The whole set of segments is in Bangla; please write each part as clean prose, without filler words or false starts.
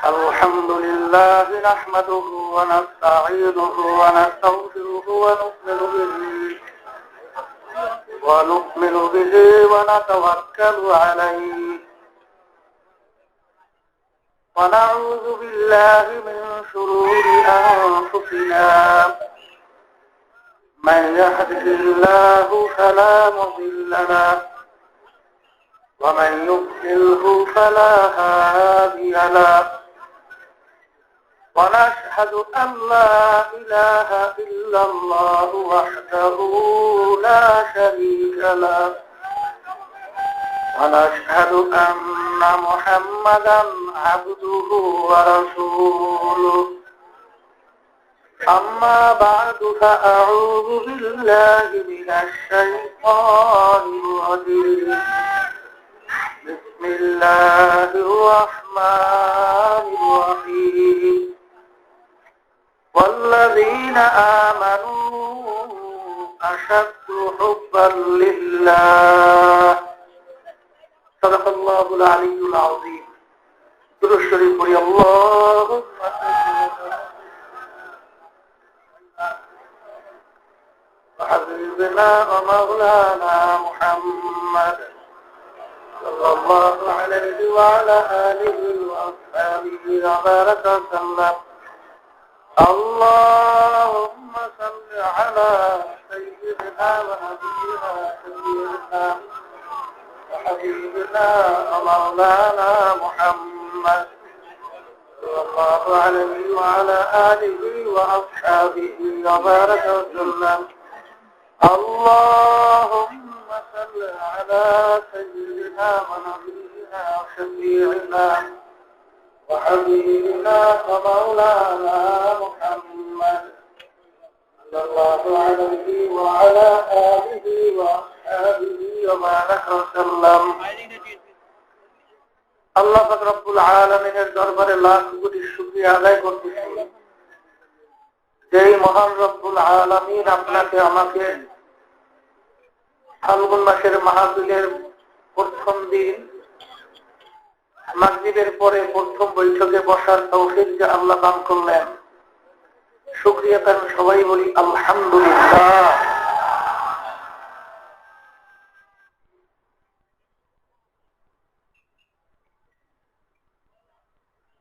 الحمد لله نحمده ونستعينه ونستغفره ونؤمن به ونتوكل عليه ونعوذ بالله من شرور أنفسنا من يهده الله فلا مضل له ومن يضلله فلا هادي له ونشهد أن لا إله إلا الله وحده لا شريك له ونشهد أن محمدا عبده ورسوله أما بعد فأعوذ بالله من الشيطان الرجيم بسم الله الرحمن الرحيم والذين آمنوا أشد حبا لله صدق الله العلي العظيم درود الشريف قولي اللهم وحبيبنا ومولانا محمد صلى الله عليه وعلى آله وأصحابه وبارك وسلم اللهم صل على سيدنا ونبينا سيدنا وحبيبنا ومولانا محمد صلى الله عليه وعلى آله وأصحابه وبارك وسلم اللهم صل على سيدنا ونبينا وشفيعنا وحبيبنا ومولانا محمد صلى الله عليه وعلى آله وأصحابه وبارك وسلم আল্লাহ পাক রব্বুল আলামিনের দরবারে লাখ কোটি শুকরিয়া আদায় করতেছি যেই মহান রব্বুল আলামিন আপনাকে আমাকে ফাল্গুন মাসের মাহফিলের প্রথম দিন মাগরিবের পরে প্রথম বৈঠকে বসার তৌফিক যে আল্লাহ দান করলেন শুকরিয়া তার সবাই বলি আলহামদুলিল্লাহ।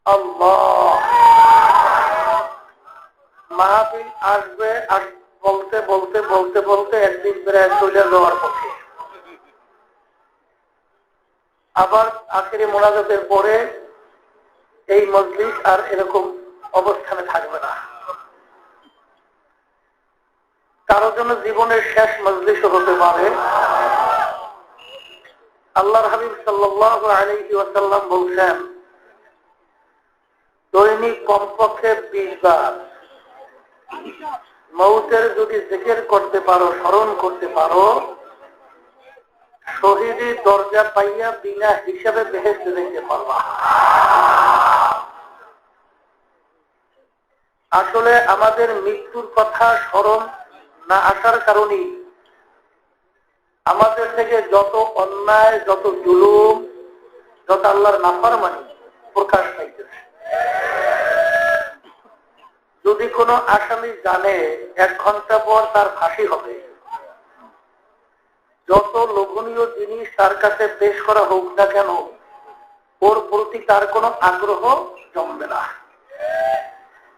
আল্লাহ মাহফিল আসবে বলতে বলতে বলতে বলতে একদিন প্রায় চলে যাওয়ার পথে আবার আখেরি মোনাজাতের পরে এই মজলিস আর এরকম অবস্থানে থাকবে না। কারোর জন্য জীবনের শেষ মজলিসও হতে পারে। আল্লাহর হাবিব সাল্লাল্লাহু আলাইহি ওয়াসাল্লাম বলছেন দৈনিক কমপক্ষে 20 বার মৌতের যদি জিকির করতে পারো, স্মরণ করতে পারো, শহীদি দরজা পাইয়া বিনা হিসাবে বেহেশত যেতে পারবা। আসলে আমাদের মৃত্যুর কথা স্মরণ না আসার কারণেই আমাদের থেকে যত অন্যায়, যত জুলুম, যত আল্লাহর নাফরমানি প্রকাশ পাইতেছে। যদি কোনো আসামি জানে 1 ঘন্টা পর তার ফাঁসি হবে, যত লোভনীয় জিনিস তার কাছে পেশ করা হোক না কেন ওর প্রতি তার কোনো আগ্রহ জমবে না,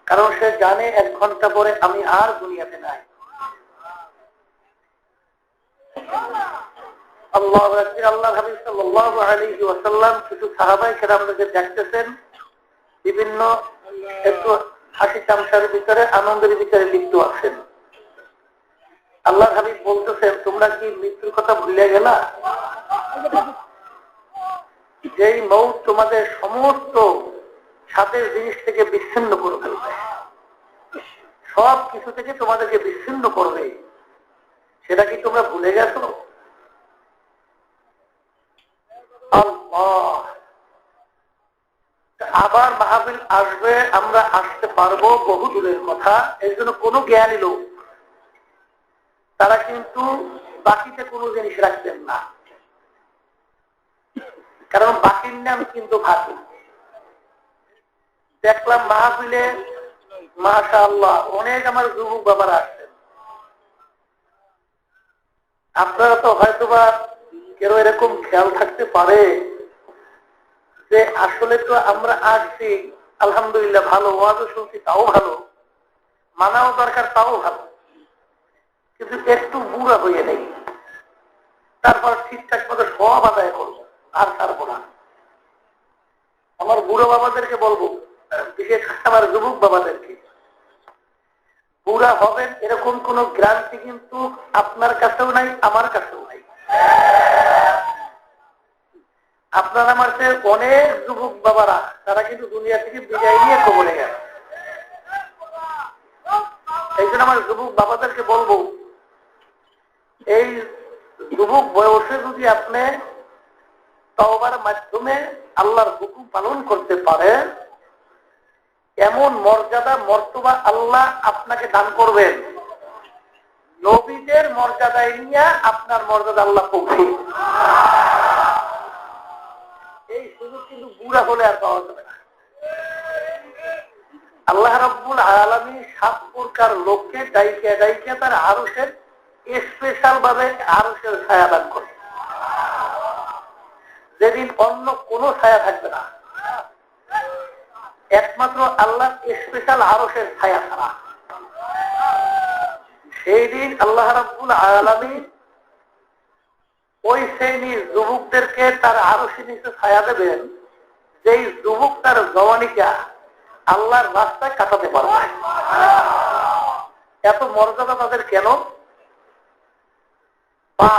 কারণ সে জানে 1 ঘন্টা পরে আমি আর দুনিয়াতে নাই। আল্লাহ হাবিব সাল্লাল্লাহু আলাইহি ওয়াসাল্লাম কিছু সাহাবায়ে কেরামকে দেখতেছেন বিভিন্ন একটু হাসি তামশার ভিতরে, আনন্দের ভিতরে লিপ্ত আছেন। আল্লাহ হাবিব বলতেছেন তোমরা কি মৃত্যুর কথা ভুলে গেলা? যেই মৌত তোমাদের সমস্ত সাথের জিনিস থেকে বিচ্ছিন্ন করে ফেলবে, সব কিছু থেকে তোমাদেরকে বিচ্ছিন্ন করবে, সেটা কি তোমরা ভুলে গেছো? আল্লাহ আবার মাহফিল আসবে, আমরা আসতে পারবো বহু দূরের কথা। এর জন্য কোনো জ্ঞানী লোক তারা কিন্তু বাকিতে কোনো জিনিস রাখবেন না, কারণ বাকির নাম কিন্তু ফাঁকি। দেখলাম মাহফিলে মাশাআল্লাহ অনেক আমার যুবক বাবারা আসছেন। আপনারা তো হয়তোবা কেউ এরকম খেয়াল থাকতে পারে যে আসলে তো আমরা আসছি আলহামদুলিল্লাহ, ভালো ওয়াজও শুনছি তাও ভালো, মানাও দরকার তাও ভালো, কিন্তু একটু বুড়া হয়ে নেই, তারপর ঠিকঠাক মতো সব আদায় করবো আর ছাড়বো না। আমার বুড়ো বাবাদেরকে বলবো, বিশেষ আমার যুবক বাবাদেরকে, বুড়া হবেন এরকম কোন গ্যারান্টি কিন্তু আপনার কাছেও নাই, আমার কাছেও নাই। আপনার আমার চেয়ে অনেক যুবক বাবারা তারা কিন্তু দুনিয়া থেকে বিদায় নিয়ে কবরে গেছে। এই জন্য আমার যুবক বাবাদেরকে বলবো, এই যুবক বয়সে যদি আপনি তওবার মাধ্যমে আল্লাহর হুকুম পালন করতে পারেন, এমন মর্যাদা মর্তবা আল্লাহ আপনাকে দান করবেন, নবীদের মর্যাদায় নিয়ে আপনার মর্যাদা আল্লাহ পৌঁছে। এই সুযোগ কিন্তু বুড়া হলে আর পাওয়া যাবে না। আল্লাহ রাব্বুল আলামিন 7 প্রকার লোককে ডাইকে ডাইকে তার আরশের স্পেশাল ভাবে আরশের ছায়া দান করে, যেদিন অন্য কোনো ছায়া থাকবে না, একমাত্র আল্লাহর স্পেশাল আরশের ছায়া ছাড়া। সেই দিন আল্লাহ রাব্বুল আলামিন ওই শ্রেণীর যুবকদেরকে তার আরশের নিচে ছায়া দেবেন, যেই যুবক তার জওয়ানিকা আল্লাহর রাস্তায় কাটাতে পারবে। এত মর্যাদা তাদের কেন? পা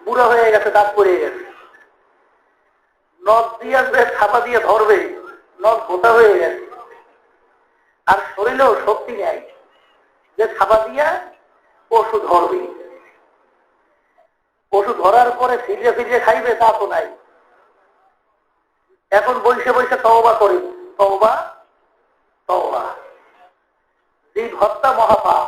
বুড়া হয়ে গেছে, দাঁত পড়ে গেছে, নখ দিয়ে ছাপা দিয়ে ধরবে, নখ গোটা হয়ে গেছে, আর শরীরেও শক্তি নেই যে ছাপা দিয়া পশু ধরবে। পশু ধরার পরে ফিরে ফিরে খাইবে তা তো নাই। এখন বসে বসে তওবা করি, তওবা তওবা, জীব হত্যা মহাপাপ।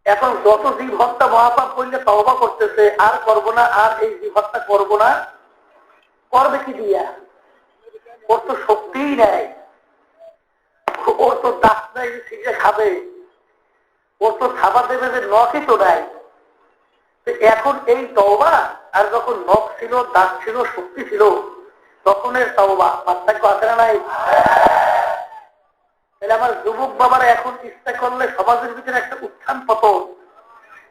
এখন যত জীব হত্যা মহাপাপ করলে তওবা করতেছে, আর করবো না, আর এই জীব হত্যা করবো না, করবে কি দিয়া? ওর তো শক্তিই নাই, ওর তো দাঁত নাই যে খাবে, ওর তো খাবার দেবে যে নখই তো নাই। এখন এই তওবা আর যখন নখ ছিল, দাঁত ছিল, শক্তি ছিল, তখনের তওবা পার্থক্য আছে না নাই? তাহলে আমার যুবক বাবারা এখন ইচ্ছা করলে সমাজের ভিতরে একটা উত্থান পতন,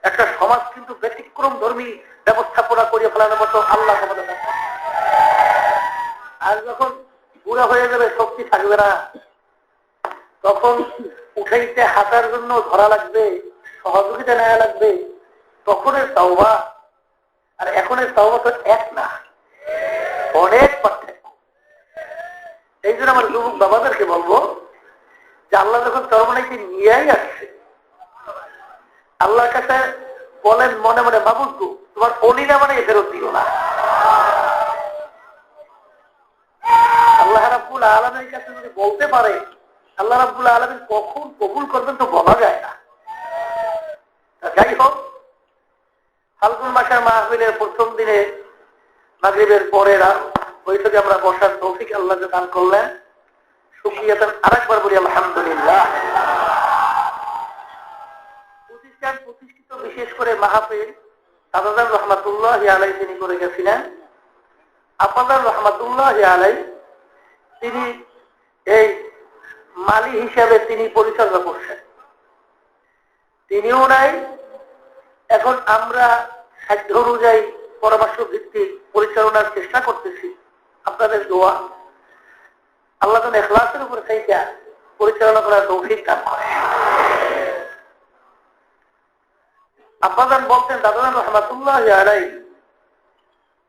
একটা সমাজ কিন্তু ব্যতিক্রম ধর্মী ব্যবস্থাপনা করিয়ে ফেলানোর মতো আল্লাহ আমাদের। আর যখন বুড়া হয়ে যাবে, শক্তি থাকবে না, তখন উঠাইতে হাঁটার জন্য ধরা লাগবে, সহযোগিতা নেওয়া লাগবে, তখনের তওবা আর এখনের তওবা তো এক না, অনেক পার্থক্য। এই জন্য আমার যুবক বাবাদেরকে বলবো যে আল্লাহ যখন চরমনাইকে নিয়েই আসছে, আল্লাহর কাছে বলেন মনে মনে, মাবুদ তোমার অলিনা মানে ফেরত দিও না। আল্লাহ রাব্বুল আলামিনের কাছে যদি বলতে পারে, আল্লাহ রাব্বুল আলামিন কখন কবুল করবেন তো বলা যায় না। যাই হোক, ফাল্গুন মাসের মাহফিলের প্রথম দিনে মাগরিবের পরে বৈঠকে আমরা বসার তৌফিক আল্লাহ দান করলেন। শুকরিয়াতান আরেকবার বলি আলহামদুলিল্লাহ। প্রতিষ্ঠিত বিশেষ করে মাহফিল আফজাল রহমাতুল্লাহি আলাইহি তিনি করে গেছিলেন। আফজাল রহমাতুল্লাহি আলাইহি তিনি এই মালি হিসাবে তিনি পরিচালনা করছেন, তিনিও নাই। এখন আমরা সাধ্য অনুযায়ী পরামর্শ ভিত্তিক পরিচালনার চেষ্টা করতেছি। আপনাদের দোয়া আল্লাহ যেন ইখলাসের উপরে থেকে পরিচালনা করার তৌফিক দান করে। আব্বাজান বলতেন, দাদাজান রহমাতুল্লাহি আলাইহি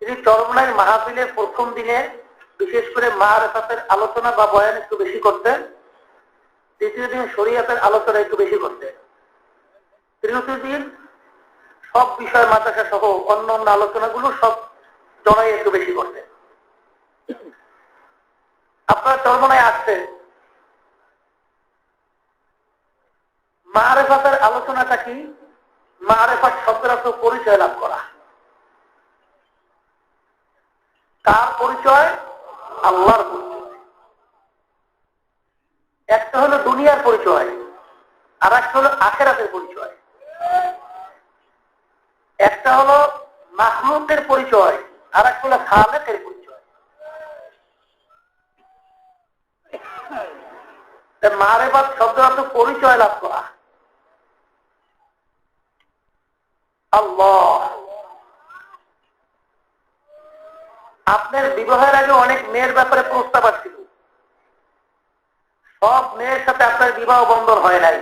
তিনি চরমনাইর মাহফিলের প্রথম দিনে বিশেষ করে মারিফাতের আলোচনা বা বয়ান একটু বেশি করতেন, দ্বিতীয় দিন শরীয়তের আলোচনা একটু বেশি করতেন, তৃতীয় দিন সব বিষয় মাদ্রাসা সহ অন্য অন্য আলোচনাগুলো সব জড়াই একটু বেশি করতেন। আপনার চরমনায় আসছে, মারিফাতের আলোচনাটা কি? মারিফাত শব্দের অর্থ পরিচয় লাভ করা। কার পরিচয়? আল্লাহর পরিচয়। একটা হলো দুনিয়ার পরিচয়, আর একটা হলো আখিরাতের পরিচয়। একটা হলো মাখলুকের পরিচয়, আর একটা হলো খালেকের পরিচয়। মারেফাত শব্দ অর্থ পরিচয় লাভ করা। আল্লাহ। আপনার বিবাহের আগে অনেক মেয়ের ব্যাপারে প্রস্তাব আসছিল, সব মেয়ের সাথে আপনার বিবাহ বন্ধন হয় নাই।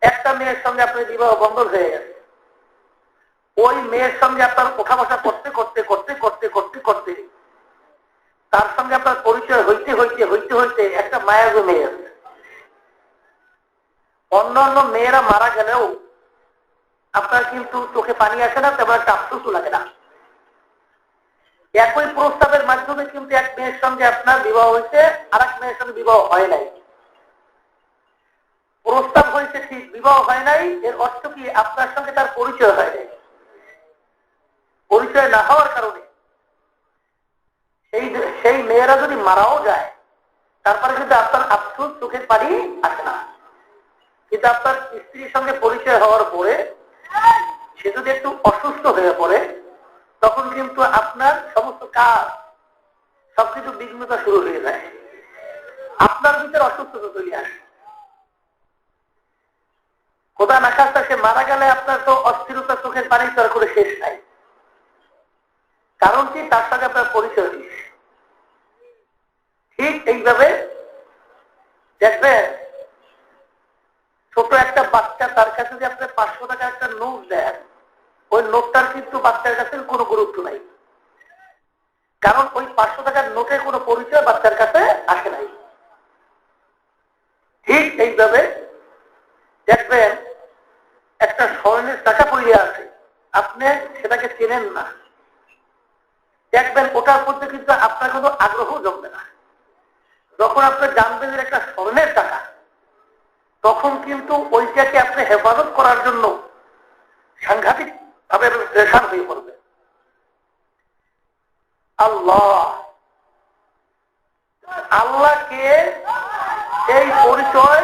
একটা মেয়ের সঙ্গে আপনার বিবাহ বন্ধন হয়ে গেছে। ওই মেয়ের সঙ্গে আপনার ওঠা বসা করতে করতে করতে করতে করতে করতে তার সঙ্গে আপনার পরিচয় হইতে হইতে হইতে হইতে একটা মায়াবী মেয়ে আছে। অন্য অন্য মেয়েরা মারা গেলেও আপনার কিন্তু চোখে পানি আসে না, তেমন একটা আফসোসও লাগে না। একই প্রস্তাবের মাধ্যমে কিন্তু এক মেয়ের সঙ্গে আপনার বিবাহ হয়েছে, আর এক মেয়ের সঙ্গে বিবাহ হয় নাই। প্রস্তাব হয়েছে ঠিক, বিবাহ হয় নাই, এর অর্থ কি আপনার সঙ্গে তার পরিচয় হয় নাই। পরিচয় না হওয়ার কারণে সেই মেয়েরা যদি মারাও যায়, তারপরে কিন্তু আপনার আফসোস চোখের পানি আসে না। কিন্তু আপনার স্ত্রীর সঙ্গে পরিচয় হওয়ার পরে সে যদি একটু অসুস্থ হয়ে পড়ে, তখন কিন্তু আপনার সমস্ত কাজ সবকিছু বিঘ্নতা শুরু হয়ে যায়, আপনার ভিতরে অসুস্থতা চলে আসে। খোদা না খাস্তা সে মারা গেলে আপনার তো অস্থিরতা চোখের পানি তার করে শেষ নাই। কারণ কি? তার সঙ্গে আপনার পরিচয় হয়েছে। ঠিক এইভাবে দেখবেন, ছোট একটা বাচ্চা, তার কাছে যদি আপনি 500 টাকা একটা নোট দেন, ওই নোটটার কিন্তু বাচ্চার কাছে কোনো গুরুত্ব নাই। কারণ ওই 500 টাকার নোটের কোনো পরিচয় বাচ্চার কাছে আসে নাই। ঠিক এইভাবে দেখবেন, একটা স্বর্ণের টাকা পড়িয়ে আছে, আপনি সেটাকে চেনেন না, দেখবেন ওটার মধ্যে কিন্তু আপনার কোনো আগ্রহ জমবে না। যখন আপনি জানবেন যে একটা স্বর্ণের টাকা, তখন কিন্তু ওইটাকে আপনি হেফাজত করার জন্য সাংঘাতিক ভাবে প্রেশার হয়ে পড়বে। আল্লাহ, আল্লাহকে এই পরিচয়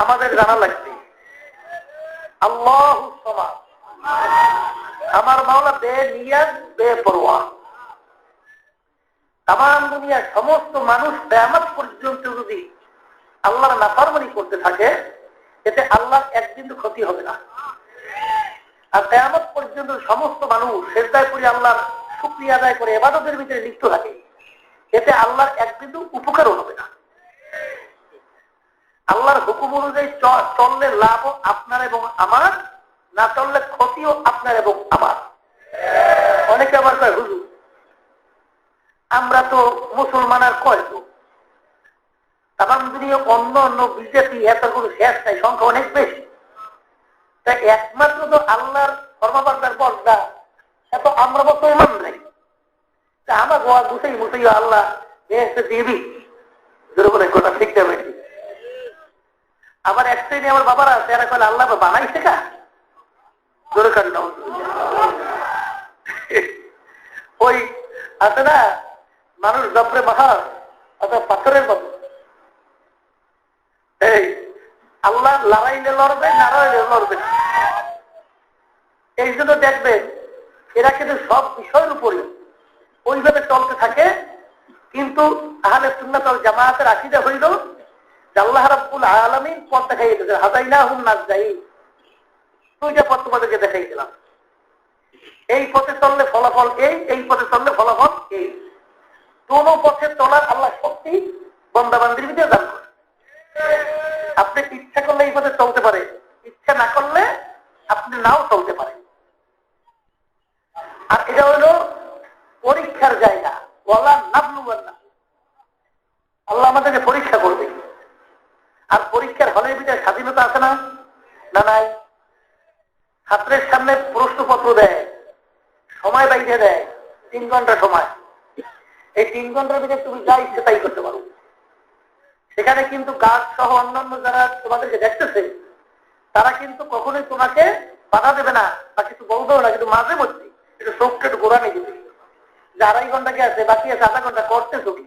আমাদের জানা লাগবে। আল্লাহু সামাদ, আমার মাওলা বেনিয়াত বেপরোয়া। তামাম দুনিয়ার সমস্ত মানুষ কিয়ামত পর্যন্ত যদি আল্লাহর নাফরমানি করতে থাকে, এতে আল্লাহর একদিন ক্ষতি হবে না। আর কিয়ামত পর্যন্ত সমস্ত মানুষ সিজদায় পড়ে আল্লাহর শুকরিয়া আদায় করে ইবাদতের ভিতরে লিপ্ত থাকে, এতে আল্লাহর একদিন উপকারও হবে না। আল্লাহর হুকুম অনুযায়ী চললে লাভও আপনার এবং আমার, না চললে ক্ষতিও আপনার এবং আমার। অনেকে আবার কয়, হুজুর আমরা তো মুসলমান আর কয় তো, তামাম দুনিয়া অন্য অন্য বিজেপি এত কোনো শেষ নাই, সংখ্যা অনেক বেশি, তাই একমাত্র তো আল্লাহর ধর্মবার্তার বর্দা, এত আমরা মুসলমান নাই। তা আমার গোয়া গুছাই মুছাই আল্লাহ এসে দিবি, যেরকম কথা ঠিক যাবে। আবার এক শ্রেণী আমার বাবারা আছে, এরা কলে আল্লাহ বানাইছে কা জোরে কান না। ওই আছে না মানুষ জবরে বাহার অথবা পাথরের মতো, এই আল্লাহ লড়াইলে লড়বে, না লড়াইলে লড়বে না। এই জন্য দেখবেন এরা কিন্তু সব বিষয়ের উপরে ওইভাবে চলতে থাকে। কিন্তু আহলে সুন্নাত ওয়াল জামায়াতের আকীদা হইল আল্লাহ রাব্বুল আলামিন পথ দেখাই দিয়েছে, হাদাইনাহুম নাজদাইন, দুইটা পথ তোমাদেরকে দেখাই দিলাম, এই পথে চললে ফলাফল এই, এই পথে চললে ফলাফল এই। কোনো পথে চলার আল্লাহ শক্তি বান্দাবান্দির ভিতরে দান করে। আপনি ইচ্ছা করলে এই পথে চলতে পারে, ইচ্ছা না করলে আপনি নাও চলতে পারে। আর এটা হলো পরীক্ষার জায়গা, ওয়ালা নাবলুওয়ান্না, আল্লাহ আমাদেরকে পরীক্ষা করবে। আর পরীক্ষার হলের ভিতরে স্বাধীনতা আছে না? না নাই। ছাত্রের সামনে প্রশ্নপত্র দেয়, সময় বাইরে দেয় 3 ঘন্টা সময়, এই 3 ঘন্টার ভিতরে তুমি যা ইচ্ছে তাই করতে পারো। সেখানে কিন্তু গার্ড সহ অন্যান্য যারা তোমাদেরকে দেখতেছে, তারা কিন্তু কখনোই তোমাকে বাধা দেবে না বা কিছু বলবেও না, কিন্তু মাঝে মধ্যে একটু চোখটা একটু গোড়া নিয়ে দিবে যে 2.5 ঘন্টা কি আছে, বাকি আছে 0.5 ঘন্টা, করতেছো কি?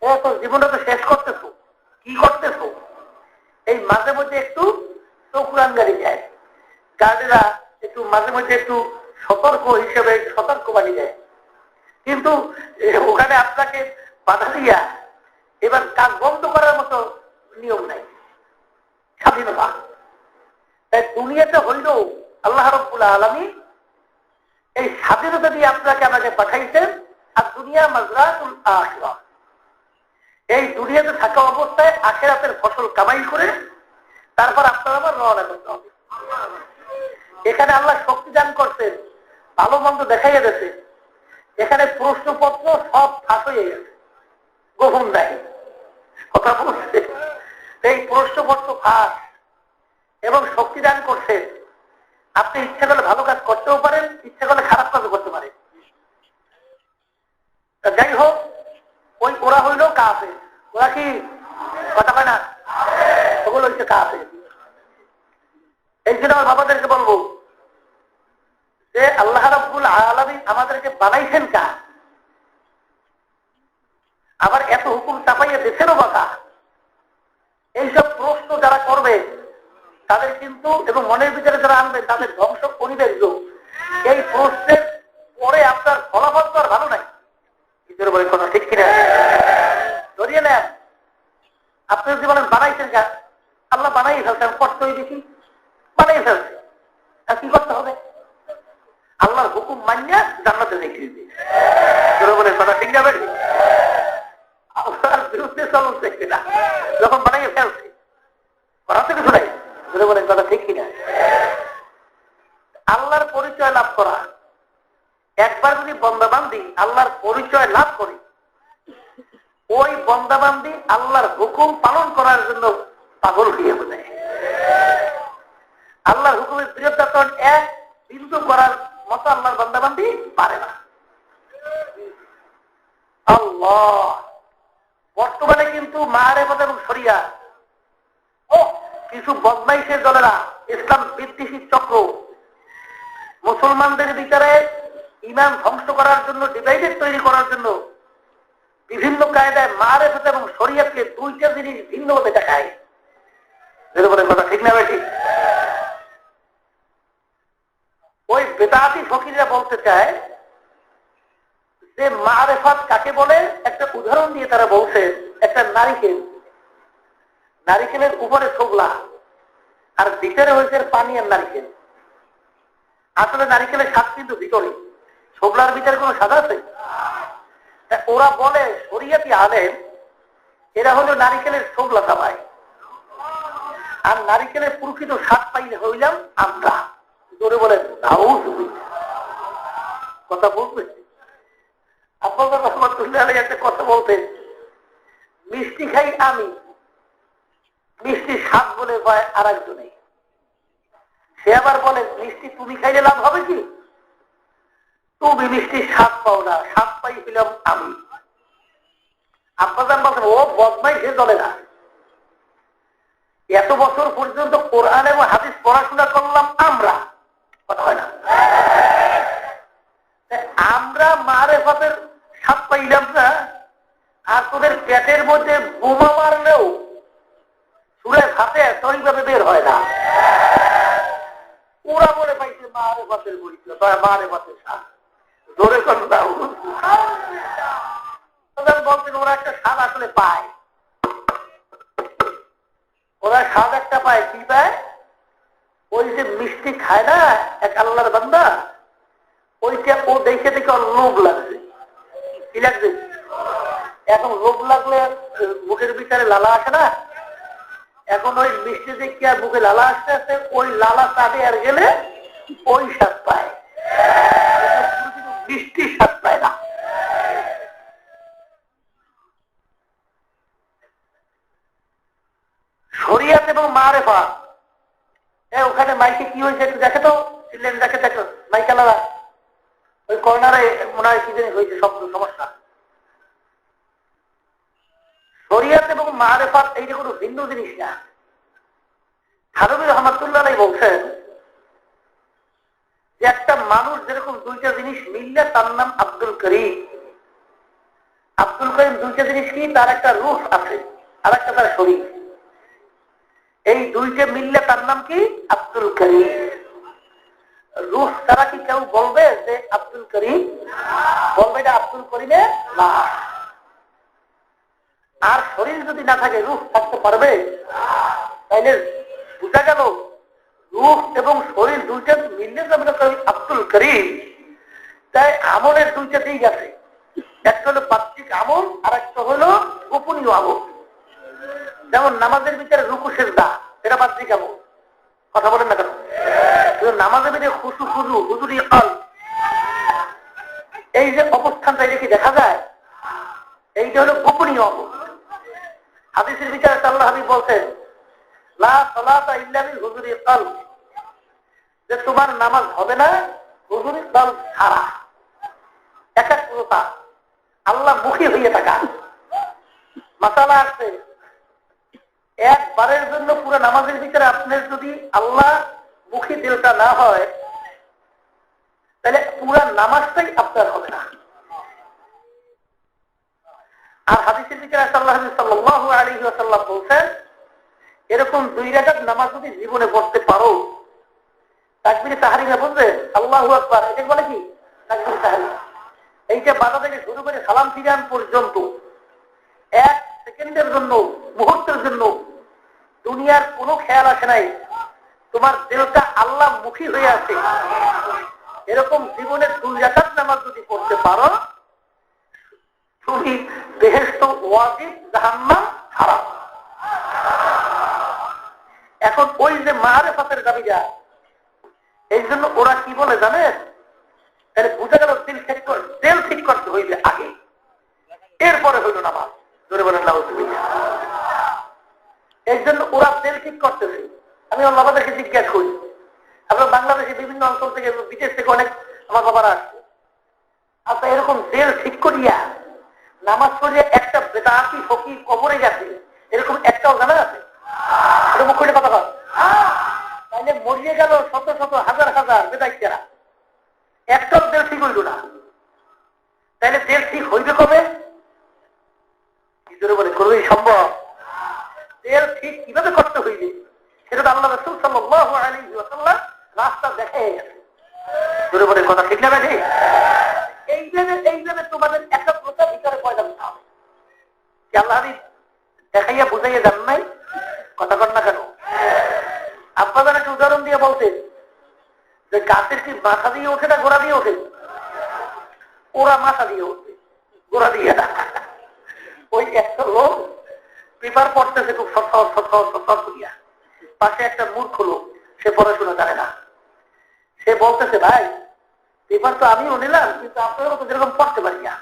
ও তো জীবনটা তো শেষ করতেছো, কি করতেছো? এই মাঝে মধ্যে একটু চোখ রাঙ্গারি যায়, গার্ডেরা একটু মাঝে মধ্যে একটু সতর্ক হিসেবে সতর্ক বাড়ি যায়, কিন্তু ওখানে আপনাকে বাধা দিয়া এবার কাজ বন্ধ করার মতো নিয়ম নাই, স্বাধীনতা। তাই দুনিয়াতে হইল আল্লাহ রাব্বুল আলামিন এই স্বাধীনতা দিয়ে আমাকে পাঠাইছেন। আর দুনিয়া মাজরাতুল আখিরাহ, এই দুনিয়াতে থাকা অবস্থায় আখিরাতের ফসল কামাই করে তারপর আপনার আমার রওনা করতে হবে। এখানে আল্লাহ শক্তি দান করছেন, ভালো মন্দ দেখাইয়া দিয়েছে। এখানে প্রশ্নপত্র সব ফাঁস হয়ে গেছে, গোপন নাই, কথা বলছে। এই প্রশ্নপত্র ফাঁস এবং শক্তি দান করছেন। আপনি ইচ্ছা করলে ভালো কাজ করতেও পারেন, ইচ্ছা করলে খারাপ কাজও করতে পারেন। যাই হোক, ওরা হইল কাফের। ওরা কি কথা কয় না? ওগুলো হচ্ছে কাফের। এই জন্য আমার বাবাদেরকে বলবো যে আল্লাহ রাব্বুল আলামিন আমাদেরকে বানাইছেন কার, আবার এত হুকুম চাপাইয়া দেশেরও বাঁকা। এইসব প্রশ্ন যারা করবে তাদের কিন্তু, এবং মনের ভিতরে যারা আনবেন তাদের ধ্বংস অনিবার্য। এই প্রশ্নের পরে আপনার ফলাফল তো আর ভালো নাই। নিজের বলে কথা ঠিক কিনা? ধরিয়ে নেন, আপনি যদি বলেন বানাইছেন কার, আল্লাহ বানাই ফেলছেন, কষ্টই বেশি বানাই ফেলছে, আর কি করতে হবে? আল্লাহর হুকুম মানিয়া জান্নাতে দেখিয়ে দিই। বলে কথা ঠিক যাবে, আল্লাহর বিরুদ্ধে চলছে কিনা যখন বানাইয়া ফেলছে, করাতে কিছু নাই। বলেন কথা ঠিক কিনা? আল্লাহর পরিচয় লাভ করা, একবার যদি বন্দাবান্দি আল্লাহর পরিচয় লাভ করি, ওই বন্দাবান্দি আল্লাহর হুকুম পালন করার জন্য পাগল হয়ে বোঝে। আল্লাহর হুকুমের বিরোধিতা এক বিন্দু করার মতো আল্লাহর বন্দাবান্দি পারে না। আল্লাহ বর্তমানে কিন্তু মারেফত এবং শরিয়া ও কিছু বদমাইশের দলেরা, ইসলাম বিদ্বেষী চক্র মুসলমানদের ভিতরে ঈমান ধ্বংস করার জন্য, ডিভাইডেড তৈরি করার জন্য বিভিন্ন কায়দায় মারেফত এবং শরিয়াতকে দুইটা জিনিস ভিন্নভাবে দেখায়। বলে কথা ঠিক না বেশি? ওই বেদাতি ফকিররা বলতে চায় যে মারেফত কাকে বলে। একটা উদাহরণ দিয়ে তারা বলছে, একটা নারিকেলের উপরে ছোবলা আর ভিতরে হয়েছে পানি আর নারিকেল। আসলে নারিকেলের স্বাদ কিন্তু ভিতরে, ছোবলার ভিতরে কোনো স্বাদ আছে? ওরা বলে শরিয়াতি আলেম এরা হলো নারিকেলের ছোবলা খাবায়, আর নারিকেলের প্রকৃত স্বাদ পাইলে হইলাম আমরা। জোরে বলেন কথা বলবে। আপনাদের রহমতুল্লাহ আলাইহি একটা কথা বলতেন, মিষ্টি খাই আমি, মিষ্টি স্বাদ বলে কয় আর একজনে। সে আবার বলে মিষ্টি তুমি খাইলে লাভ হবে কি? তুমি মিষ্টির স্বাদ পাও না, স্বাদ পাই পেলাম আমি। আপনাদের বলতেন ও বদমাই, সে চলে না। এত বছর পর্যন্ত কোরআন এবং হাদিস পড়াশোনা করলাম আমরা, কথা হয় না? আমরা মারেফতের স্বাদ পাইলাম না, আর তোদের পেটের মধ্যে বোমা মারলেও সুরে হাতে সহিভাবে বের হয় না। ওরা বলে পাইছে মারেফতের পরিচয়, মারেফতের স্বাদ। জোরে কথা বলছেন, ওরা একটা স্বাদ আসলে পায়। ওরা স্বাদ একটা পায়, কি পায়? ওই যে মিষ্টি খায় না এক আল্লাহর বান্দা, ওইটা ও দেখে দেখে ওর লোভ লাগছে। কি লাগছে? এখন লোভ লাগলে মুখের ভিতরে লালা আসে না? এখন ওই মিষ্টি দেখে আর মুখে লালা আসতে আসতে ওই লালা চাটে আর গেলে ওই স্বাদ পায়, মিষ্টির স্বাদ পায় না। শরিয়াত এবং মারেফাত, ওখানে মাইকে কি হয়েছে একটু দেখে তো, চিনলেন? দেখে দেখো মাইক আলাদা, ওই কর্নারে মনে হয় কি জানি হয়েছে শব্দ সমস্যা। শরিয়াত এবং মারেফাত এইটা কোনো ভিন্ন জিনিস না। থানভী রহমাতুল্লাহ আলাইহি বলছেন যে একটা মানুষ যেরকম দুইটা জিনিস মিললে তার নাম আব্দুল করিম। আব্দুল করিম দুইটা জিনিস কি, তার একটা রূহ আছে আর একটা তার শরীর, এই দুইটা মিললে তার নাম কি আব্দুল করিম। রূহ ছাড়া কি কেউ বলবে যে আব্দুল করিম? বলবে এটা আব্দুল করিমে না। আর শরীর যদি না থাকে রূহ থাকতে পারবে? তাইলে বুঝা গেল রূহ এবং শরীর দুইটা মিললে আব্দুল করিম। তাই আমলের দুইটা দিক আছে, একটা হলো বাহ্যিক আমল আর একটা হলো গোপনীয় আমল। যেমন নামাজের ভিতরে রুকু সেজদা, এটা বাহ্যিক আমল, কথা বলেন না কেন? নামাজের ভিতরে খুশু খুজু হুজুরি কাল, এই যে অবস্থানটা এটা কি দেখা যায়? এইটা হলো গোপনীয় আমল। হাদিসের ভিতরে আল্লাহ হাবিব বলছেন লা সালাতা ইল্লা বিল হুজুরি কাল, যে তোমার নামাজ হবে না হুজুরি কাল ছাড়া। একাগ্রতা, আল্লাহ মুখী হয়ে থাকা। মাসালা আছে, একবারের জন্য পুরো নামাজের ভিতরে আপনার যদি আল্লাহ মুখী দিলটা না হয় তাহলে পুরো নামাজটাই আপনার হবে না। আর হাদিসের ভিতরে আল্লাহ সাল্লাল্লাহু আলাইহি ওয়াসাল্লাম বলছেন এরকম 2 রাকাত নামাজ যদি জীবনে পড়তে পারো, তাকবীরে তাহরিমা বলবে আল্লাহু আকবার, এটা বলে কি তাকবীরে তাহরিমা। এইটা বাধা থেকে শুরু করে সালাম ফিরান পর্যন্ত 1 সেকেন্ডের জন্য, মুহূর্তের জন্য দুনিয়ার কোনো খেয়াল আসে নাই, তোমার দিলটা আল্লাহ মুখী হয়ে আছে, এরকম জীবনের 2 রাকাত নামাজ যদি পড়তে পারো তুমি বেহেশত ওয়াজিব, জাহান্নাম হারাম। এখন ওই যে মারিফাতের দাবিটা, এই জন্য ওরা কি বলে জানেন? তাহলে বুঝা গেল দিল ঠিক করতে হইবে আগে, এরপরে হইল নামাজ। ধরে বলেন না, এই জন্য ওরা দিল ঠিক করতেছে। আমি আল্লাহকে জিজ্ঞাসা করি, আপনার বাংলাদেশে বিভিন্ন অঞ্চল থেকে, বিদেশ থেকে অনেক আমার বাবারা আসছে, আচ্ছা এরকম দিল ঠিক করিয়া নামাজ পড়িয়া একটা বেদাতি ফকির কবরে গেছে, এরকম একটাও জানা আছে? এটা মুখ করে কথা কয়। তাহলে মরিয়ে গেল শত শত হাজার হাজার বেদাইতেরা, একটাও দেল ঠিক হইল না। তাহলে দেল ঠিক হইবে কবে? কি করে বলে করবেই সম্ভব? দেল ঠিক কিভাবে করতে হইবে সেটা তো আল্লাহ রাসূল সাল্লাল্লাহু আলাইহি ওয়াসাল্লাম রাস্তা দেখায় গেছে। ধরে বলে কথা ঠিক না ঠিক? এইভাবে তোমাদের একাগ্রতা ভিতরে পয়দা করতে হবে। আল্লাহ দেখাইয়া বুঝাইয়া যান নাই, কথা কর না কেন? আপনাদের একটা উদাহরণ দিয়ে বলতেন যে গাছের কি মাথা দিয়ে ওঠে না গোড়া দিয়ে ওঠে? ওরা মাথা দিয়ে ওঠে, গোড়া দিয়ে না। ওই একটা লোক পেপার পড়তেছে খুব সৎ করিয়া, পাশে একটা মূর্খ লোক, সে পড়াশোনা জানে না। সে বলতেছে ভাই পেপার তো আমিও নিলাম, কিন্তু আপনারও তো যেরকম পড়তে পারি না।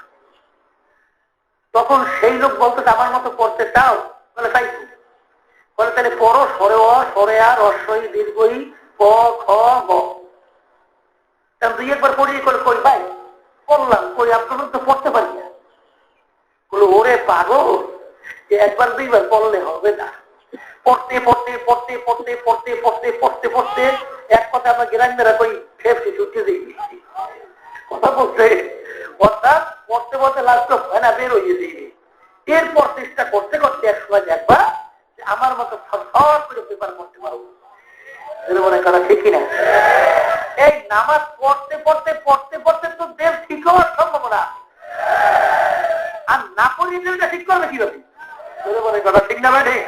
তখন সেই লোক বলতেছে আমার মতো পড়তে চাও? বলে তাই। বলে তাহলে পড়ো সরে অ সরে আর রস্বই দীর্ঘই ক খ গ। 2 একবার পড়িয়ে করে কই ভাই পড়লাম, কই আপনার তো পড়তে পারি না। বলো ওরে পাগল, একবার 2বার পড়লে হবে না। পড়তে পড়তে পড়তে পড়তে পড়তে পড়তে পড়তে পড়তে এক কথা আমরা গ্রামেরা কই ফেপসি ছুটতে দিয়েছি, কথা বলছে। অর্থাৎ পড়তে পড়তে লাস্ট ফেনা বের হয়ে দিয়ে এরপর চেষ্টা করতে করতে এক সময় দেখবা আমার মতো সব করে পেপার পড়তে পারবো। মনে করা ঠিক কিনা? এই নামাজ পড়তে পড়তে পড়তে পড়তে তো দেব ঠিক হওয়ার সম্ভাবনা, আর না পড়িয়ে দেবটা ঠিক করবে কিভাবে? মনে করা ঠিক না ভাই?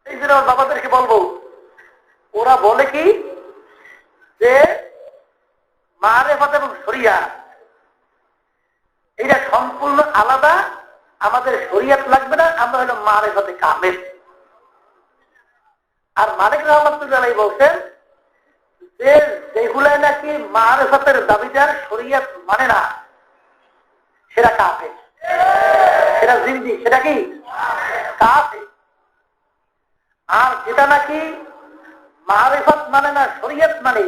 এই জন্য বাবাদেরকে বলবো, ওরা বলে কি যে মারিফাত এবং শরিয়াত এটা সম্পূর্ণ আলাদা, আমাদের শরিয়াত লাগবে না, আমরা হলো মারিফাতে কামেল। আর মালিক রহমাতুল্লাহ আলাইহি বলছেন যে যেগুলাই নাকি মারিফাতের দাবিদার শরিয়াত মানে না সেটা কাফের, সেটা জিন্দি, সেটা কি কাফের। আর যেটা নাকি মারিফাত মানে না শরিয়াত মানে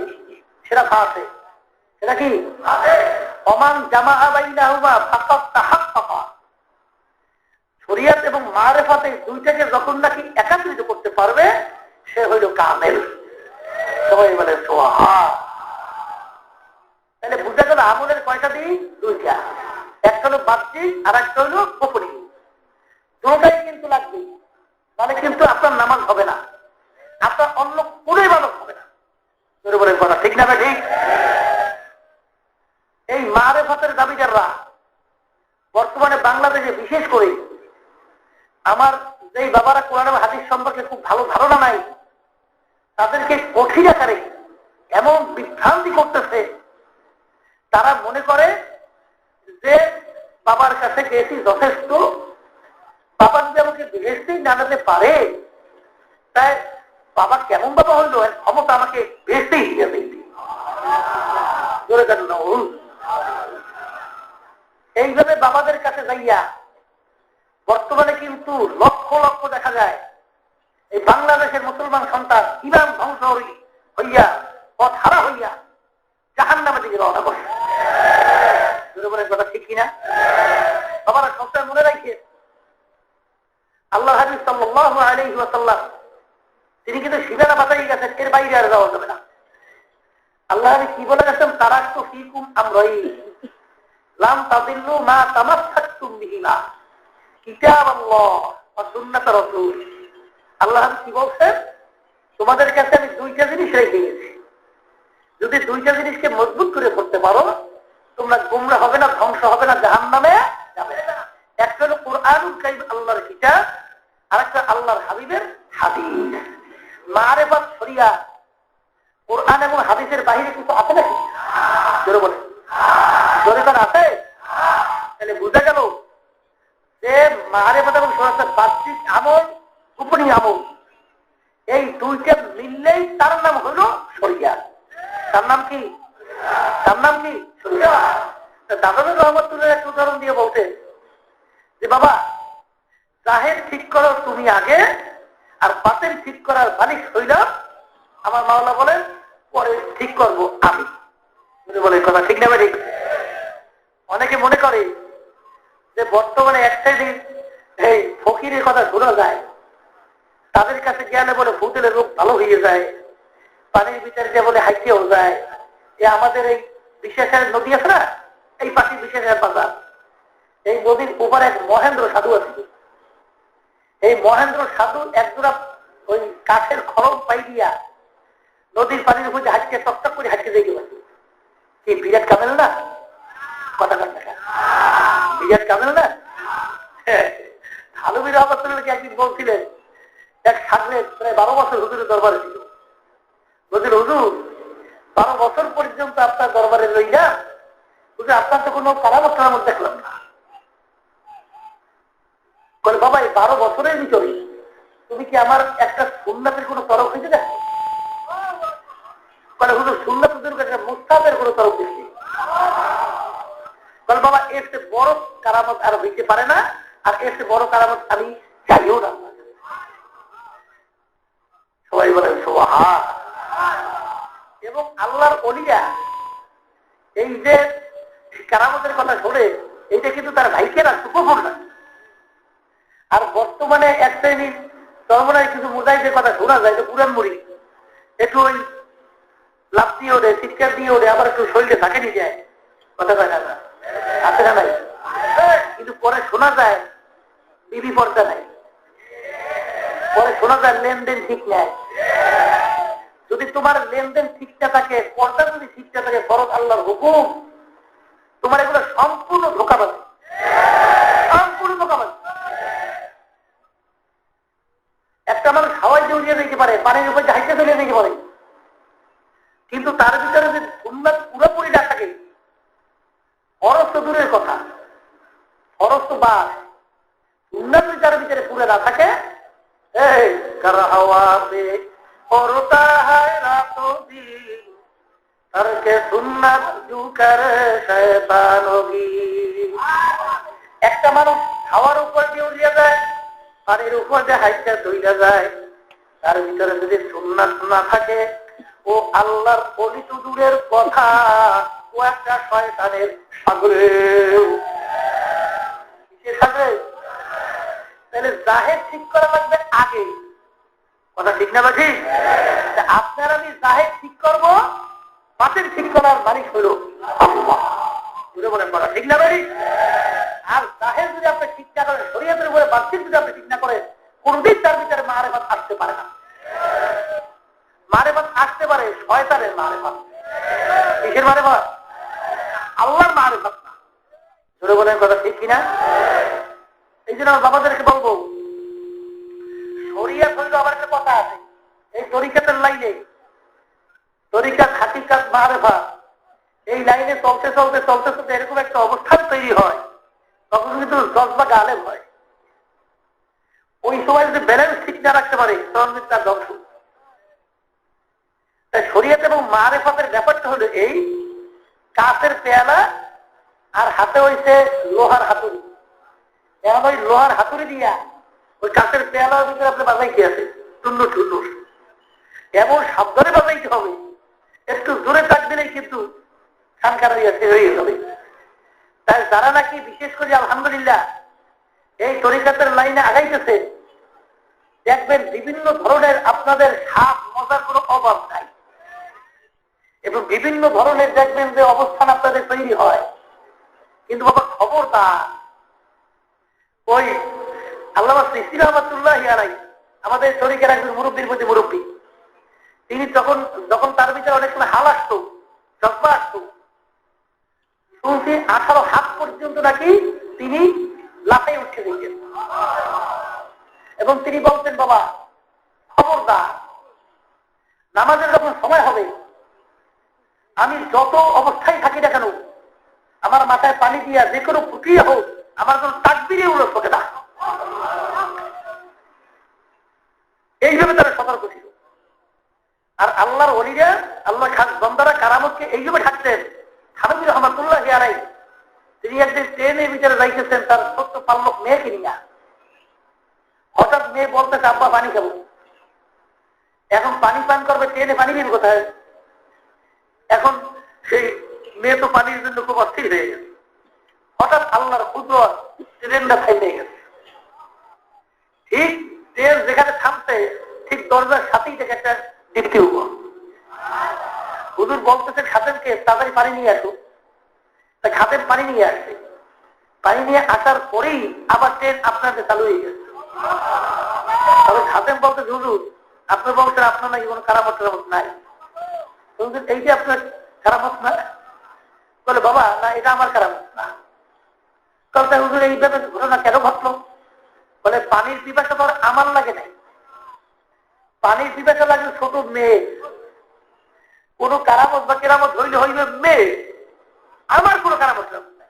সেটা কাফের, সেটা কি ওমান জামাআ বাইনাহুমা ফাকাদ তাহাক্কাকা। শরিয়াত এবং মারিফাতে দুইটাকে যখন নাকি একাত্রিত করতে পারবে সে হইল কামেল। সবাই বলে সুবহান। তাহলে বুঝা গেল আমলের কয়টা দিক? দুইটা। একটা হলো বাহ্যিক আর একটা হলো গোপনীয়। দুটাই কিন্তু লাগবে, তাহলে কিন্তু আপনার নামাজ হবে না, আপনার অন্য কোনো ইবাদত হবে না। বলেন কথা ঠিক না ঠিক? এই মারেফাতের দাবিদাররা বর্তমানে বাংলাদেশে বিশেষ করে, আমার যেই বাবারা কোরআন এবং হাদিস সম্পর্কে খুব ভালো ধারণা নাই, তাদেরকে কঠিন আকারে এমন বিভ্রান্তি করতেছে। তারা মনে করে যে বাবার কাছে গেছি যথেষ্ট, বাবা যদি আমাকে বেহেশতেই জানাতে পারে, তাই বাবা কেমন বাবা হইল, এর ক্ষমতা আমাকে বেহেশতেই দিয়ে দিই। এইভাবে বাবাদের কাছে যাইয়া বর্তমানে কিন্তু লক্ষ লক্ষ দেখা যায় এই বাংলাদেশের মুসলমান সন্তান ইমাম ধ্বংস হইয়া, পথ হারা হইয়া জাহান্নামের দিকে রওনা করে। কথা ঠিক কিনা? বাবারা সবসময় মনে রাখে, আল্লাহ হাবিব সাল্লাল্লাহু আলাইহি ওয়াসাল্লাম তিনি কিন্তু সীমানা বাঁচাই গেছেন, এর বাইরে আর যাওয়া যাবে না। আল্লাহ হাবিব কি বলে গেছেন? তারাকতু ফীকুম আমরাইন লাম তাদিল্লু মা তামাসসাকতুম বিহিমা কিতাবাল্লাহ ওয়া সুন্নাত রাসূল। আল্লাহ হাবিব কি বলছেন? তোমাদের কাছে আমি দুইটা জিনিস রেখে গেছি, যদি দুইটা জিনিসকে মজবুত করে করতে পারো, তোমরা গোমরাহ হবে না, ধ্বংস হবে না, জাহান্নামে যাবে না। একটা হলো কুরআনুল কারীম, আল্লাহর কিতাব, আর একটা আল্লাহর হাবিবের হাদিস। মারেফাত শরিয়া কুরআন এবং হাদিসের বাইরে কিছু আছে নাকি? জোরে বলে, জোরে কার আছে? তাহলে বুঝা গেল যে মারেফাত এবং শরিয়াতের বাহ্যিক আমল, গোপনীয় আমল, এই দুইটা মিললেই তার নাম হলো শরিয়া। তার নাম কি? তার নাম কি? শরিয়া। দাদা রহমতুল্লাহ এক উদাহরণ দিয়ে বলতে যে বাবা, জাহের ঠিক করো তুমি আগে, আর বাতেন ঠিক করার মালিক হইলাম আমার মাওলা বলেন, পরে ঠিক করবো আমি। বলে কথা ঠিক না ঠিক? অনেকে মনে করে যে বর্তমানে এক সাইডে এই ফকিরের কথা শোনা যায়, তাদের কাছে জ্ঞানে বলে ভূতের রোগ ভালো হয়ে যায়, পানির ভিতরে যে বলে হাইতেও যায়। এ আমাদের এই বিশেষের নদী আছে না, এই পাশে বিশেষের বাজার, এই নদীর উপরে এক মহেন্দ্র সাধু আছে। এই মহেন্দ্র সাধু একজোড়া ওই কাঠের খড়ম পাই দিয়া নদীর পানির উপর হাঁটকে টকটক করে হাঁটকে দেখে পাচ্ছি। কি বিরাট কামেল না? কথা কাটা বিরাট কামেল না? হালুবির রহমতুল্লাহকে একদিন বলছিলেন, এক সাগরে প্রায় 12 বছর হুজুরের দরবারে ছিল। বলছিল, হুজুর 12 বছর পর্যন্ত আপনার দরবারে লইয়া, হুজুর আপনার তো কোনো কারামত কারামত দেখলাম না। বলে, বাবা এই 12 বছরের ভিতরে তুমি কি আমার একটা সুন্নাতের কোনো তরফ হইতে দেখো? বলে, হুজুর সুন্নাত একটা মুস্তাহাবের কোনো তরফ দেখি। বলে, বাবা এর চেয়ে বড় কারামত আর হইতে পারে না, আর এর চেয়ে বড় কারামত আমি চাইও না। সবাই বলেন সুবহান। এবং আল্লাহর ওলিয়া এই যে কারামতের কথা শোনে, এইটা কিন্তু তার ভাইকে না, সুখবর না। আর বর্তমানে এক শ্রেণী চরমনায় কিছু মুজাহিদের কথা শোনা যায়, তো পুরান মুড়ি একটু ওই লাভ দিয়ে ওঠে, চিৎকার দিয়ে ওঠে, আবার একটু শরীরে থাকে নিয়ে যায়, কথা কয় না, আছে না নাই? কিন্তু পরে শোনা যায় বিবি পর্দা নাই, পরে শোনা যায় লেনদেন ঠিক নাই। যদি তোমার লেনদেন ঠিকটা থাকে, পর্দা যদি ঠিকটা থাকে, ফরজ আল্লাহর হুকুম, তোমার এগুলো সম্পূর্ণ ধোঁকাবাজি, সম্পূর্ণ ধোঁকাবাজি। একটা মানুষ হাওয়ায় জড়িয়ে দিতে পারে, পানির উপর হাইতে চলে দিতে পারে, কিন্তু তার ভিতরে যদি সুন্নাত পুরোপুরি না থাকে, ফরজ তো দূরের কথা, ফরজ তো বাদ, সুন্নাত যদি তার ভিতরে পুরো না থাকে, এই কারা হাওয়াতে করতা হয় রাতো দিন, করকে সুন্নাত জু করে শয়তান হোগি। একটা মানুষ হাওয়ার উপর দিয়ে উড়িয়ে যায়, পানির উপর দিয়ে হাইটা ধুইয়া যায়, তার ভিতরে যদি সুন্নাত না থাকে, ও আল্লাহর ওলি তো দূরের কথা, ও একটা শয়তানের সাগরে। কিসের সাগরে? তাহলে জাহের ঠিক করা লাগবে আগে, কথা ঠিক না বাজি? আপনার আমি জাহের ঠিক করবো, বাতিল ঠিক করার মালিক হলো আল্লাহ। বলেন বলা ঠিক না ভাই? আর জাহের যদি আপনি ঠিক না করেন, শরীয়তের উপরে বাহ্যিক যদি আপনি ঠিক না করেন, কোনদিন তার ভিতরে মারেফাত আসতে পারে না। মারেফাত আসতে পারে শয়তানের মারেফাত। কিসের মারেফাত? আল্লাহর মারেফাত না। ধরে বলেন কথা ঠিক কিনা? এই জন্য বাবাদেরকে বলবো, শরিয়াত হইল আবার একটা কথা আছে, এই তরিকাতের লাইনে, তরিকাত হাকিকাত মারেফাত, এই লাইনে চলতে চলতে চলতে চলতে এরকম একটা অবস্থান তৈরি হয়, তখন কিন্তু জজবা গালেব হয়। ওই সময় যদি ব্যালেন্স ঠিক না রাখতে পারে তখন কিন্তু তার ধ্বংস। তাই শরিয়ত এবং মারেফাতের ব্যাপারটা হলো এই, কাঁচের পেয়ালা আর হাতে হইছে লোহার হাতুড়ি। এখন ওই লোহার হাতুড়ি দিয়া ওই কাঁচের পেয়ালার ভিতরে আপনি বাজাইতে আছে টুন্নু টুন্নু, এমন সাবধানে বাজাইতে হবে, একটু জোরে টাক দিলেই কিন্তু খানখানা হয়ে যাবে। তাই যারা নাকি বিশেষ করে আলহামদুলিল্লাহ এই তরিকাতের লাইনে আগাইতেছে, দেখবেন বিভিন্ন ধরনের আপনাদের স্বাদ মজার কোনো অভাব নাই, এবং বিভিন্ন ধরনের দেখবেন যে অবস্থান আপনাদের তৈরি হয়। কিন্তু বাবা খবরদার, ওই আল্লামা সৃষ্টি রহমাতুল্লাহি আলাইহি আমাদের তরিকার একজন মুরব্বীর প্রতি মুরব্বী, তিনি যখন তার ভিতরে অনেক সময় হাল আসতো, জজ্বা আসতো, শুনছি 18 হাত পর্যন্ত নাকি তিনি লাফাই উঠে দিতেন, এবং তিনি বলতেন বাবা খবরদার, নামাজের যখন সময় হবে আমি যত অবস্থায় থাকি না কেন আমার মাথায় পানি দিয়া যে কোনো প্রক্রিয়া হোক আমার কোনো তাকবীরে উল্লেখ করে না। এইভাবে তারা সতর্ক ছিল। আর আল্লাহর ওলিরা, আল্লাহ খাস বন্দারা কারামতকে এইভাবে থাকতেন। হাবিব রহমাতুল্লাহি আলাইহি তিনি একদিন ট্রেনের ভিতরে যাইতেছেন তার ছোট্ট পাল্লক মেয়েকে নিয়ে। হঠাৎ মেয়ে বলতেছে আব্বা পানি খাবো। এখন পানি পান করবে, ট্রেনে পানি দিন কোথায়? এখন সেই মেয়ে তো পানির জন্য খুব অস্থির হয়ে গেছে। হঠাৎ আল্লাহর কুদরত ট্রেনটা থাইমে গেছে। ঠিক ট্রেন যেখানে থামছে ঠিক দরজার সাথেই থেকে একটা দীপ্তি উপর। হুজুর বলতেছেন খাদেমকে তাড়াতাড়ি পানি নিয়ে আসো। তাই খাদেম পানি নিয়ে আসছে। পানি নিয়ে আসার পরেই আবার ট্রেন আপনাদের চালু হয়ে গেছে। তবে খাদেম বলতে হুজুর আপনার বলছেন আপনার নাকি কোনো কারামত টারামত নাই, এই যে আপনার কারামত না? বলে বাবা না, এটা আমার কারামত না। তবে হুজুর এইভাবে ঘটনা কেন ঘটলো? বলে পানির পিপাসা তো আমার লাগে নাই, পানির পিপাসা লাগে ছোট মেয়ে। কোন কারামত বা কেরামত হইলে হইবে মেয়ে, আমার কোন কারামত নাই।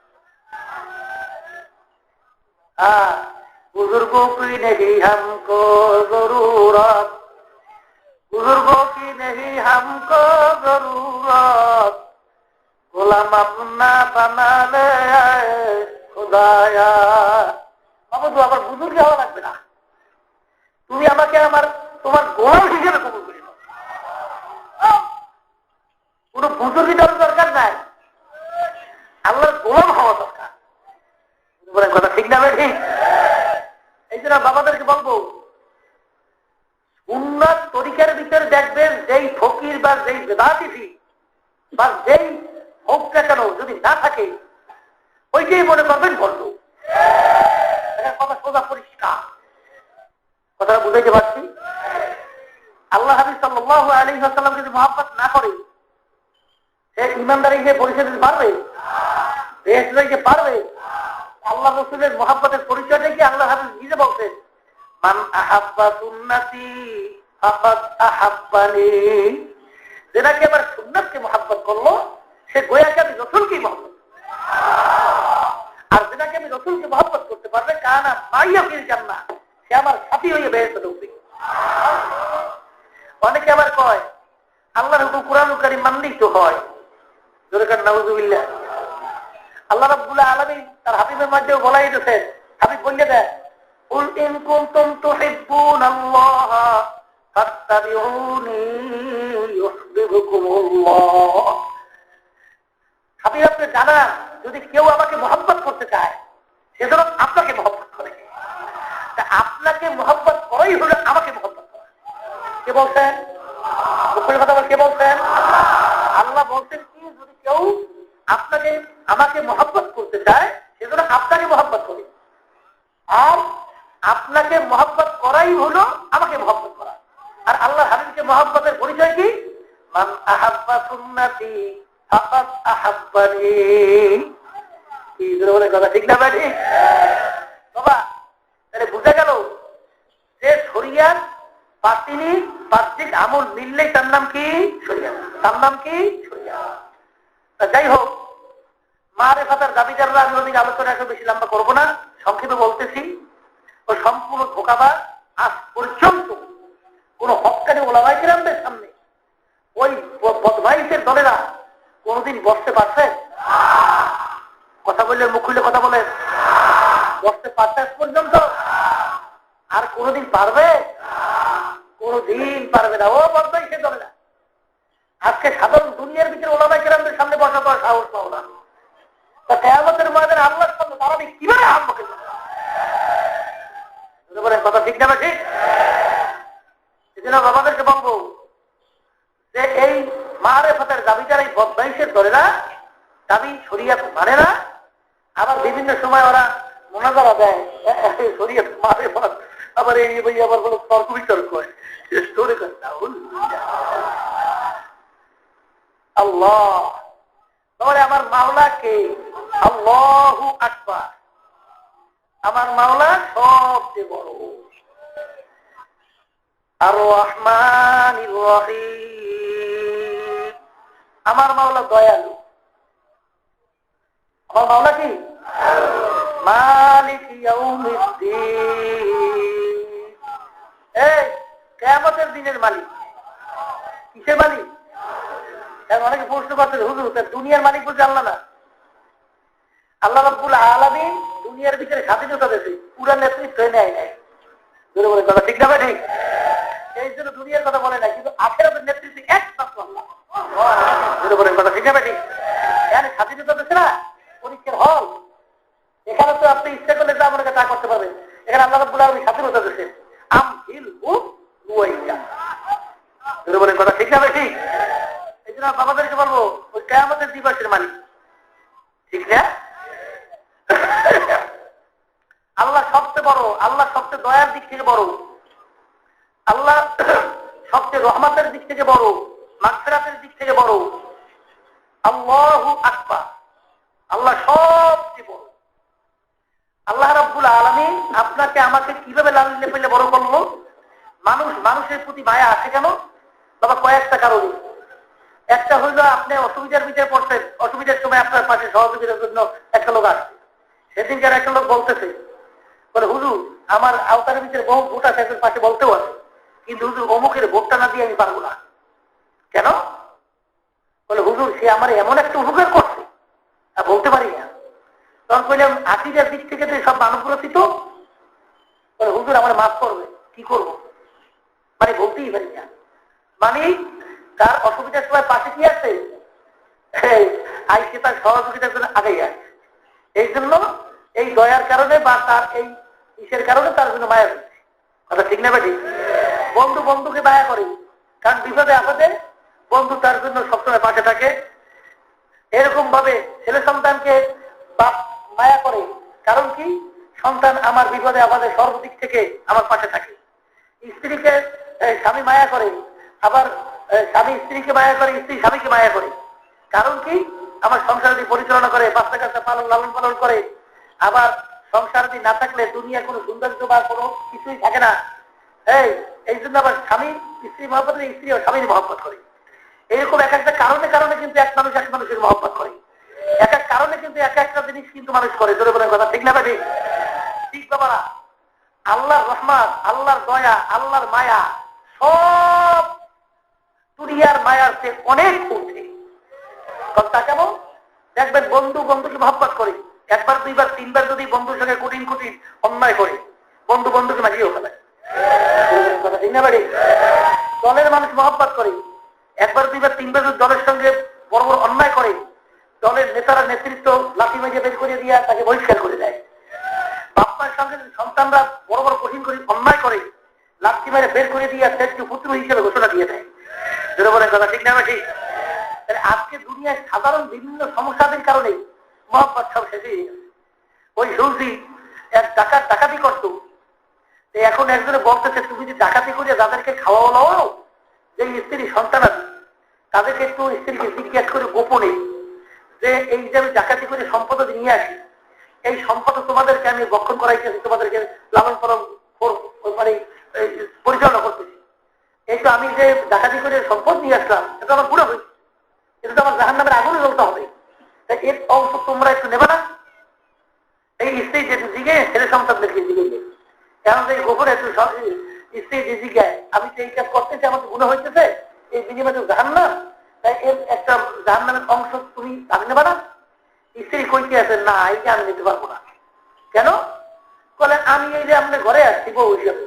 बुजुर्गों की नहीं हमको जरूरत, बुजुर्गों की नहीं हमको जरूरत, गुलाम अपना बना ले खुदाया। বাবা তো আবার বুজুর্গ হওয়া লাগবে না, তুমি আমাকে তোমার গোলাম হিসেবে কবুল করে নাও। কোন বুজুর্গি দরকার নাই, আল্লাহর গোলাম হওয়া দরকার। কথা ঠিক না ঠিক? এই জন্য বাবাদেরকে বলবো, উন্নত তরিকার ভিতরে দেখবেন যেই ফকির বা যেই বেদাতি বা যেই হোক না কেন যদি না থাকে ওইটাই মনে করবেন বলতো। কথা সোজা পরিষ্কার, কথাটা বুঝাইতে পারছি? আল্লাহ হাবিব সাল্লাল্লাহু আলাইহি ওয়াসাল্লাম যদি মহব্বত না করে সে ইমানদারি যে পরিচয় দিতে পারবে? বেহেশত যাইতে পারবে? আল্লাহ রাসূলের মহব্বতের পরিচয়টা কি আল্লাহ হাবিব নিজে বলছেন, মান আহাব্বা সুন্নতি ফাকাদ আহাব্বানি। যে নাকি আমার সুন্নাতকে মহব্বত করলো সে গোয়াকে আমি রাসূলকেই মহব্বত। আর যে নাকি আমি রাসূলকে মহব্বত করতে পারবে কানা মাইয়া ফিল জান্নাহ, সে আমার সাথী হয়ে বেহেশতে ঢুকবে। অনেকে আবার কয় আল্লাহর হুকুম কুরআন কারীম মানলেই তো হয়। জোরে কান নাউযুবিল্লাহ। আল্লাহ রাব্বুল আলামিন তার হাবিবের মধ্যে বলাই দিয়েছেন, হাবিব বলে দেন কুল ইন কুনতুম তুহিব্বুনাল্লাহ ফাত্তাবিউনি ইউহিব্বুকুমুল্লাহ। হাবিব আপনি জানান যদি কেউ আমাকে মহব্বত করতে চায় সে যেন আপনাকে মহব্বত করে। তা আপনাকে মহব্বত করাই হলো আমাকে মহব্বত করা। কে বলছেন? কথা বল, কে বলছেন? আল্লাহ বলছেন কি, যদি কেউ আপনাকে আমাকে মহব্বত করতে চায়, সেজন্য আপনাকে মহব্বত করে। আর আপনাকে মহব্বত করাই হলো আমাকে মহব্বত করা। আর আল্লাহ হাবিবকে মহব্বতের পরিচয় কি? মান আহাব্বা সুন্নতি ফাকাদ আহাব্বানি। কি বলে কথা ঠিক না ভাই? বাবা তাহলে বুঝা গেল যে শরিয়াত বাতিনি বাহ্যিক আমল মিললেই তার নাম কি শরিয়াত, তার নাম কি শরিয়াত। যাই হোক, মারেফাতের দাবিদাররা আমি ওদিকে আলোচনা একটু বেশি লম্বা করবো না, সংক্ষেপে বলতেছি। ও সম্পূর্ণ ধোঁকাবাজ। আজ পর্যন্ত কোন হক্কানি ওলামায়ে কেরামদের সামনে ওই বদমাইশের দলেরা কোনদিন বসতে পারছে? কথা বললে মুখ খুলে কথা বলেন, বসতে পারছে পর্যন্ত? আর কোনদিন পারবে? কোনদিন পারবে না। ও বদমাইশের দলেরা আজকে সাধারণ দুনিয়ার ভিতরে ওলামায়ে কেরামদের সামনে বসা তো সাহস পাও না। তা কিয়ামতের ময়দানে আল্লাহর সামনে দাঁড়াবে কিভাবে হামবো? কথা ঠিক না ঠিক? সেজন্য বাবাদেরকে বলবো যে এই মারেফাতের দাবিদার এই বদমাইশের দলেরা দাবি শরিয়াত মানে না, আবার বিভিন্ন সময় ওরা মোনাজারা দেয় শরিয়াত মারেফাত, আবার এই বই আবার বলো তর্ক বিতর্ক হয়। আল্লাহ তাহলে আমার মাওলা কে? আল্লাহু আকবার। আমার মাওলা সবচেয়ে বড়। আর রহমানির রহিম, আমার মাওলা দয়ালু। আমার মাওলা কি? মালিক ইয়াউমিদ্দিন, এই কিয়ামতের দিনের মালিক। কিসের মালিক? অনেকে প্রশ্ন করতে, হুজুর দুনিয়ার মালিক বলছে আল্লাহ না? আল্লাহ রাব্বুল আলামিন দুনিয়ার ভিতরে স্বাধীনতা দিয়েছে, পুরা নেতৃত্ব নেয় নাই। বলে কথা ঠিক না ঠিক? এই জন্য দুনিয়ার কথা বলে নাই, কিন্তু আখিরাতের নেতৃত্ব একমাত্র আল্লাহ। বলে কথা ঠিক না ঠিক? এখানে স্বাধীনতা দিচ্ছে না, পরীক্ষার হল। এখানে তো আপনি ইচ্ছা করলে যা মনে তা করতে পারবেন। এখানে আল্লাহ রাব্বুল আলামিন স্বাধীনতা দিচ্ছে। বলে কথা ঠিক না ঠিক? এই জন্য বাবাদেরকে বলবো ওই কিয়ামতের দিবসের মালিক, ঠিক না? আল্লাহ সবচেয়ে বড়, আল্লাহ সবচেয়ে দয়ার দিক থেকে বড়, আল্লাহ সবচেয়ে রহমতের দিক থেকে বড়, মাগফিরাতের দিক থেকে বড়। আল্লাহু আকবার, আল্লাহ সবচেয়ে বড়। আল্লাহ রাব্বুল আলামিন আপনাকে আমাকে কিভাবে লালনে পেলে বড় করলো? মানুষের প্রতি মায়া আছে কেন বাবা? কয়েকটা কারণে। একটা হইলো আপনি অসুবিধার ভিতরে পড়ছেন, অসুবিধার সময় আপনার পাশে সহযোগিতার জন্য একটা লোক আসছে। সেদিনকার একটা লোক বলতেছে, বলে হুজুর আমার আওতার ভিতরে বহু ভোট আছে, একজন পাশে বলতেও আছে, কিন্তু হুজুর অমুকের ভোটটা না দিয়ে আমি পারবো না। কেন? বলে হুজুর সে আমার এমন একটা উপকার করছে, তা বলতে পারি না। তখন কইলাম আকিদার দিক থেকে তো সব মানুষ রচিত। বলে হুজুর আমার মাফ করবে, কি করবো? মানে বলতেই পারি না। মানে তার অসুবিধার সময় পাশে কি আছে, আইসে তার সহযোগিতার জন্য আগেই আছে। এই জন্য এই দয়ার কারণে বা তার এই ইসের কারণে তার জন্য মায়া হচ্ছে। কথা ঠিক না ভাই? বন্ধু বন্ধুকে মায়া করে, কারণ বিপদে আপদে বন্ধু তার জন্য সবসময় পাশে থাকে। এরকম ভাবে ছেলে সন্তানকে বাপ মায়া করে, কারণ কি? সন্তান আমার বিপদে আপদে সর্বদিক থেকে আমার পাশে থাকে। স্ত্রীকে স্বামী মায়া করে, আবার স্বামী স্ত্রীকে মায়া করে, স্ত্রী স্বামীকে মায়া করে, কারণ কি? আমার সংসার যদি পরিচালনা করে, বাচ্চা কাচ্চা লালন পালন করে। আবার সংসার যদি না থাকলে দুনিয়ার কোনো সৌন্দর্য বা কোনো কিছুই থাকে না। এই জন্য আবার স্বামী স্ত্রী মহব্বত করে, স্ত্রী ও স্বামীর মহব্বত করে। এরকম এক একটা কারণে কারণে কিন্তু এক মানুষের মহব্বত করে। এক এক কারণে কিন্তু এক একটা জিনিস কিন্তু মানুষ করে। জোরে বলে কথা ঠিক না ভাই? ঠিক বাবারা, আল্লাহর রহমত, আল্লাহর দয়া, আল্লাহর মায়া সব দুনিয়ার মায়ার চেয়ে অনেক উঠে। কথা কেমন? দেখবেন বন্ধু বন্ধুকে মহব্বত করে, একবার দুইবার তিনবার যদি বন্ধুর সঙ্গে কঠিন কঠিন অন্যায় করে, বন্ধু বন্ধুকে মারিয়েও ফেলায়। কথা ঠিক না ভাই? দলের মানুষ মহব্বত করে, একবার দুইবার তিনবার যদি দলের সঙ্গে বড় বড় অন্যায় করে, দলের নেতারা নেতৃত্ব লাঠি মেজে বের করে দিয়ে তাকে বহিষ্কার করে দেয়। বাপ্পার সঙ্গে সন্তানরা বড় বড় কঠিন করে অন্যায় করে, লাঠি মেরে বের করে দিয়ে পুত্র হিসেবে ঘোষণা দিয়ে দেয়। কথা ঠিক না ভাই? আজকে দুনিয়ায় সাধারণ বিভিন্ন সমস্যাদের কারণে মহব্বত সব শেষ হয়ে গেছে। ওই শুনছি এক ডাকাতি করতো, এখন একজনে বলতেছে তুমি যে ডাকাতি করে যাদেরকে খাওয়াও যে স্ত্রী সন্তান আছে তাদেরকে একটু স্ত্রীকে জিজ্ঞেস করে গোপনে যে এই যে আমি ডাকাতি করে সম্পদ নিয়ে আসি, এই সম্পদ তোমাদেরকে আমি বক্ষণ করাইতেছি, তোমাদেরকে লালন পালন মানে পরিচালনা করতেছি, এই তো আমি যে ডাকাতি করে সম্পদ নিয়ে আসলাম এটা আমার গুণা হয়েছে, এটা তো আমার জাহান্নামের আগুনে জ্বলতে হবে, তাই এর অংশ তোমরা একটু নেবে না? এই স্ত্রী যে দিকে ছেলে সন্তানদেরকে দিকে কারণ এই গোপনে একটু স্ত্রী যে জিজ্ঞায় আমি তো এই কাজ করতেছি, আমাকে গুণা হইতেছে, এই বিনিময়ে জাহান্নাম, তাই এর একটা জাহান্নামের অংশ তুমি ভাগ নেবে না? স্ত্রী কইতে আছে না এই যে আমি নিতে পারবো না। কেন? বলে আমি এই যে আপনার ঘরে আসছি বউ হিসেবে,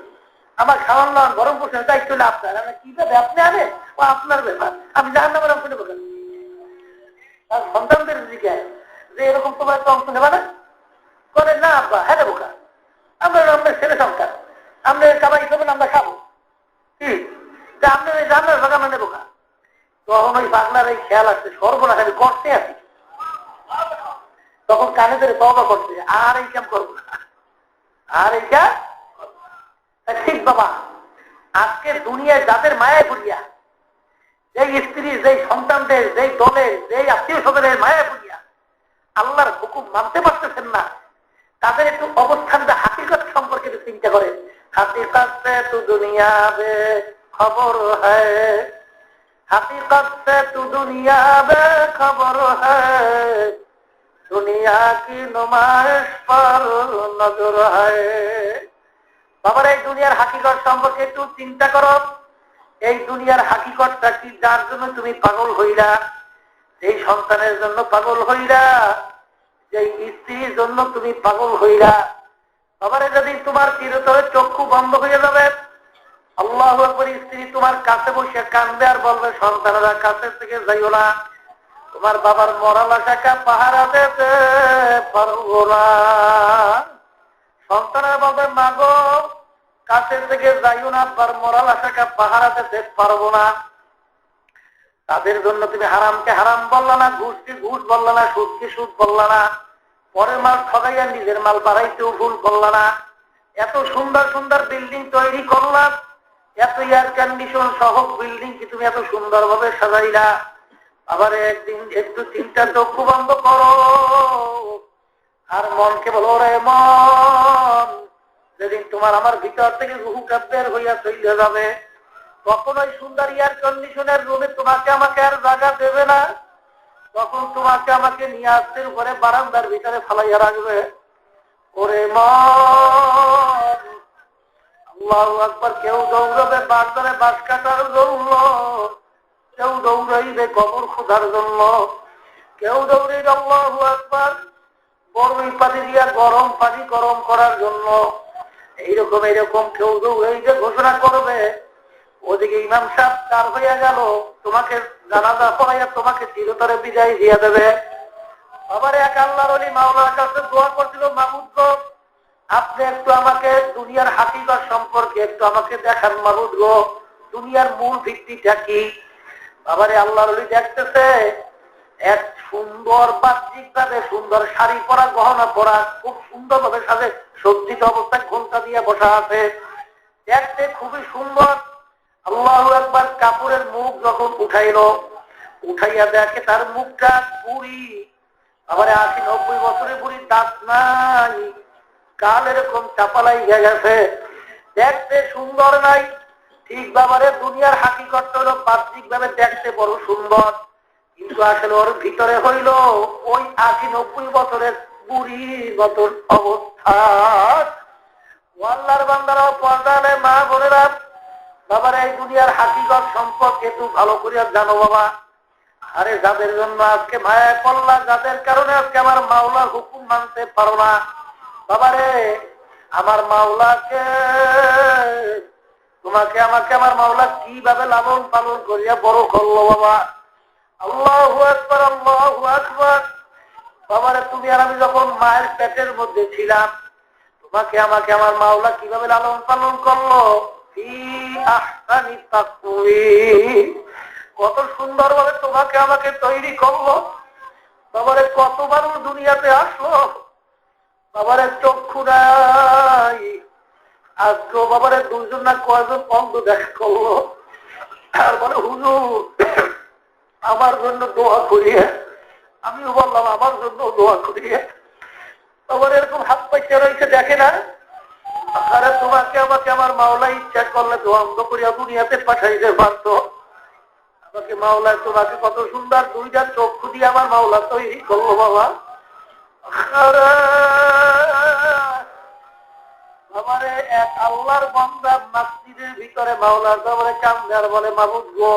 আমার খাওয়ান লাওয়ান গরম পোষণের দায়িত্ব হলে আপনার, আমি কিভাবে আপনি আনেন ও আপনার ব্যাপার, আমি জাহান্নামের অংশ নেবো কেন? তার সন্তানদের জিজ্ঞায় যে এরকম তোমার একটা অংশ নেবা না? বলে না আব্বা, হ্যাঁ দেবো কা, আমরা আপনার ছেলে সন্তান, আপনি কামাই করবেন আমরা খাবো, কি আপনার এই জাহান্নামের ভাগ আমরা নেবো কা? তখন ওই পাগলার এই খেয়াল আসছে সর্বনাশ আমি করতে আছি, তখন কানে ধরে তওবা করছে আর এই কাম করবো না, আর এই কাজ ঠিক। বাবা আজকে দুনিয়ায় যাদের মায়ায় পড়িয়া, যেই স্ত্রী যেই সন্তানদের যেই দলের যেই আত্মীয় স্বজনের মায়ায় পড়িয়া আল্লাহর হুকুম মানতে পারতেছেন না, তাদের একটু অবস্থানটা হাকিকত সম্পর্কে একটু চিন্তা করেন। হাকিকত সে তু দুনিয়া বে খবর হ্যায়, হাকিকত সে তু দুনিয়া বে খবর হ্যায়, দুনিয়া কি নুমাইশ পর নজর হ্যায়। বাবার এই দুনিয়ার হাকিকত সম্পর্কে একটু চিন্তা করো। এই দুনিয়ার হাকিকতটা কি? যার জন্য তুমি পাগল হইলা, এই সন্তানের জন্য পাগল হইলা, এই স্ত্রীর জন্য তুমি পাগল হইলা। বাবারে যদি তোমার চিরতরে চক্ষু বন্ধ হয়ে যাবে, আল্লাহু আকবার, স্ত্রী তোমার কাছে বসে কাঁদবে আর বলবে সন্তানেরা কাছে থেকে যাইও না, তোমার বাবার মরা লাশাকে পাহারা দিতে পারবো না। সন্তানেরা বলবে মাগো কাছে থেকে যাইও না, আব্বার মরা লাশাকে পাহারা দিতে পারবো না। তাদের জন্য তুমি হারামকে হারাম বললা না, ঘুষকে ঘুষ বললা না, সুদকে সুদ বললা না, পরের মাল ঠগাইয়া নিজের মাল বাড়াইতেও ভুল করলা না। এত সুন্দর সুন্দর বিল্ডিং তৈরি করলাম, এত এয়ার কন্ডিশন সহ বিল্ডিং কি তুমি এত সুন্দর ভাবে সাজাইলা, আবার একদিন একটু চিন্তা চক্ষু বন্ধ করো আর মনকে বলো রে মন, যেদিন তোমার আমার ভিতর থেকে রুহুটা বের হইয়া চলে যাবে, তখন ওই সুন্দর এয়ার কন্ডিশনের রুমে তোমাকে আমাকে আর জায়গা দেবে না, তখন তোমাকে আমাকে নিয়ে আসতে উপরে বারান্দার ভিতরে ফালাইয়া রাখবে। ওরে মন, আল্লাহু আকবার, কেউ দৌড়বে বাজারে বাস কাটার জন্য, কেউ দৌড়াইবে কবর খোঁজার জন্য, কেউ দৌড়াইবে আল্লাহু আকবার গরম পানি দিয়া গরম পানি গরম করার জন্য, এইরকম কেউ দৌড়াইবে ঘোষণা করবে। ওদিকে ইমাম সাহেব কার হইয়া গেল, তোমাকে জানাজা পড়াইয়া তোমাকে চিরতরে বিদায় দিয়ে দেবে। আবার এক আল্লাহর ওলি মাওলার কাছে দোয়া করছিল, মাহমুদ গো আপনি একটু আমাকে দুনিয়ার হাকিকত সম্পর্কে একটু আমাকে দেখান মাহমুদ গো, দুনিয়ার মূল ভিত্তিটা কি? আবারে আল্লাহর ওলি দেখতেছে এক সুন্দর বাহ্যিক ভাবে সুন্দর শাড়ি পরা, গহনা পরা, খুব সুন্দর ভাবে সাজে সজ্জিত অবস্থায় ঘোমটা দিয়ে বসা আছে, দেখতে খুবই সুন্দর। আল্লাহু আকবার, কাপড়ের মুখ যখন উঠাইলো, উঠাইয়া দেখে তার মুখটা বুড়ি, আবার 80-90 বছরের বুড়ি, দাঁত নাই, কাল এরকম চাপালাই গেছে, দেখতে সুন্দর নাই। ঠিক বাবারে দুনিয়ার হাকিকত হলো বাহ্যিক ভাবে দেখতে বড় সুন্দর, কিন্তু আসলে ওর ভিতরে হইল ওই 80-90 বছরের বুড়ির মতন অবস্থা। আল্লাহর বান্দারাও পর্দালে মা বোনেরা, বাবার এই দুনিয়ার হাকিকত সম্পর্কে একটু ভালো করে জানো বাবা। আরে যাদের জন্য আজকে মায়া পড়লা, যাদের কারণে আজকে আমার মাওলার হুকুম মানতে পারো না, বাবারে আমার মাওলাকে তোমাকে আমাকে আমার মাওলা কিভাবে লালন পালন করিয়া বড় করলো বাবা। আল্লাহু আকবার, আল্লাহু আকবার। বাবারে তুমি আর আমি যখন মায়ের পেটের মধ্যে ছিলাম, তোমাকে আমাকে আমার মাওলা কিভাবে লালন পালন করলো, ফি আহসানি তাকওয়িম, কত সুন্দর ভাবে তোমাকে আমাকে তৈরি করলো। বাবারে কত মানুষ দুনিয়াতে আসলো, বাবারে চক্ষু নাই, আজকে বাবারে দুজন না কয়জন অন্ধ দেখা করলো। আর বলে হুজুর আমার জন্য দোয়া করিয়ে, আমিও বললাম আমার জন্য দোয়া করিয়ে। আবার এরকম হাত পাইতে রয়েছে দেখে না। আরে তোমাকে আমাকে আমার মাওলা ইচ্ছা করলে তো অন্ধ করিয়া দুনিয়াতে পাঠাইতে পারত। আমাকে মাওলা তোমাকে কত সুন্দর দুইটা চক্ষু দিয়ে আমার মাওলা তৈরি করলো বাবা। আমারে এক আল্লাহর বান্দা মসজিদের ভিতরে মাওলার দরবারে কান্দে আর বলে মাবুদ গো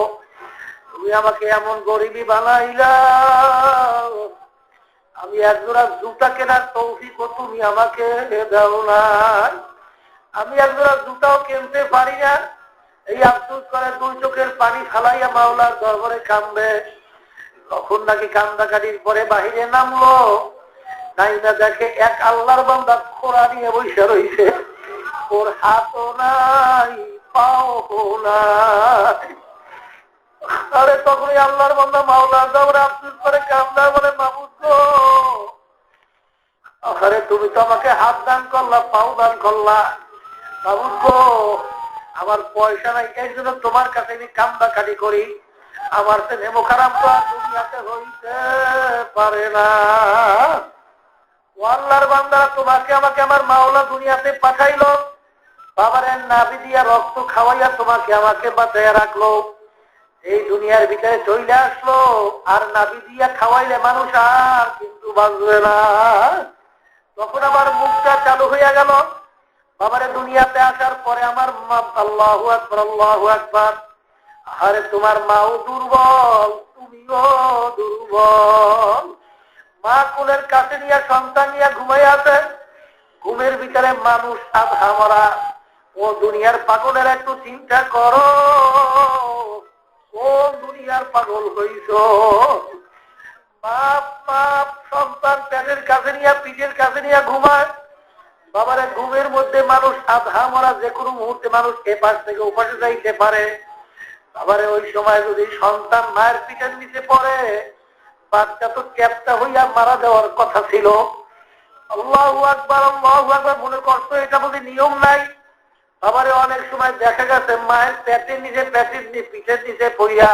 তুমি আমাকে এমন গরিবী বানাইলা, আমি একজোড়া জুতা কেনার তৌফিক তুমি আমাকে দাও না, আমি একজোড়া জুতাও কিনতে পারি না। এই আফসোস করে দুই চোখের পানি ফালাইয়া মাওলার দরবারে কান্দে। তখন নাকি কান্দাকাটির পরে বাহিরে নামলো, নাই না দেখে এক আল্লাহর বান্দা খোঁড়া নিয়ে বসে রয়েছে, ওর হাতও নাই পাও নাই। আরে তখন আল্লাহর বান্দা মাওলার দরবারে আফসোস করে কান্দা বলে মাবুদ গো আরে তুমি তো আমাকে হাত দান করলা, পাও দান করলা, মাবুদ গো আমার পয়সা নাই, এই জন্য তোমার কাছে আমি কান্দাকাটি করি, আমার সে নেমো খারাপ তো আর দুনিয়াতে হইতে পারে না। ও আল্লাহর বান্দারা তোমাকে আমাকে আমার মাওলা দুনিয়াতে পাঠাইলো, বাবারে নাভি দিয়া রক্ত খাওয়াইয়া তোমাকে আমাকে বাঁচাইয়া রাখলো, এই দুনিয়ার ভিতরে চলে আসলো, আর নাভি দিয়া খাওয়াইলে মানুষ আর কিন্তু বাঁচবে না। তখন আমার মুখটা চালু হইয়া গেল। বাবারে দুনিয়াতে আসার পরে আমার আল্লাহু আকবার আল্লাহু আকবার, আরে তোমার মাও দুর্বল তুমিও দুর্বল। মা কোলের কাছে নিয়ে সন্তান নিয়ে ঘুমাই আছে, ঘুমের ভিতরে মানুষ আধা মরা। ও দুনিয়ার পাগলের একটু চিন্তা করো, ও দুনিয়ার পাগল হইছ। বাপ বাপ সন্তান পেটের কাছে নিয়ে পিঠের কাছে নিয়ে ঘুমায়। বাবারে ঘুমের মধ্যে মানুষ আধা মরা, যে কোনো মুহূর্তে মানুষ এপাশ থেকে ওপাশে যাইতে পারে। বাবারে ওই সময় যদি সন্তান মায়ের পিঠের নিচে পড়ে, বাচ্চা তো ক্যাপটা হইয়া মারা দেওয়ার কথা ছিল। আল্লাহু আকবার আল্লাহু আকবার মনে করতো এটা বলে নিয়ম নাই। আবার অনেক সময় দেখা গেছে মায়ের পেটের নিচে পিঠের নিচে পড়িয়া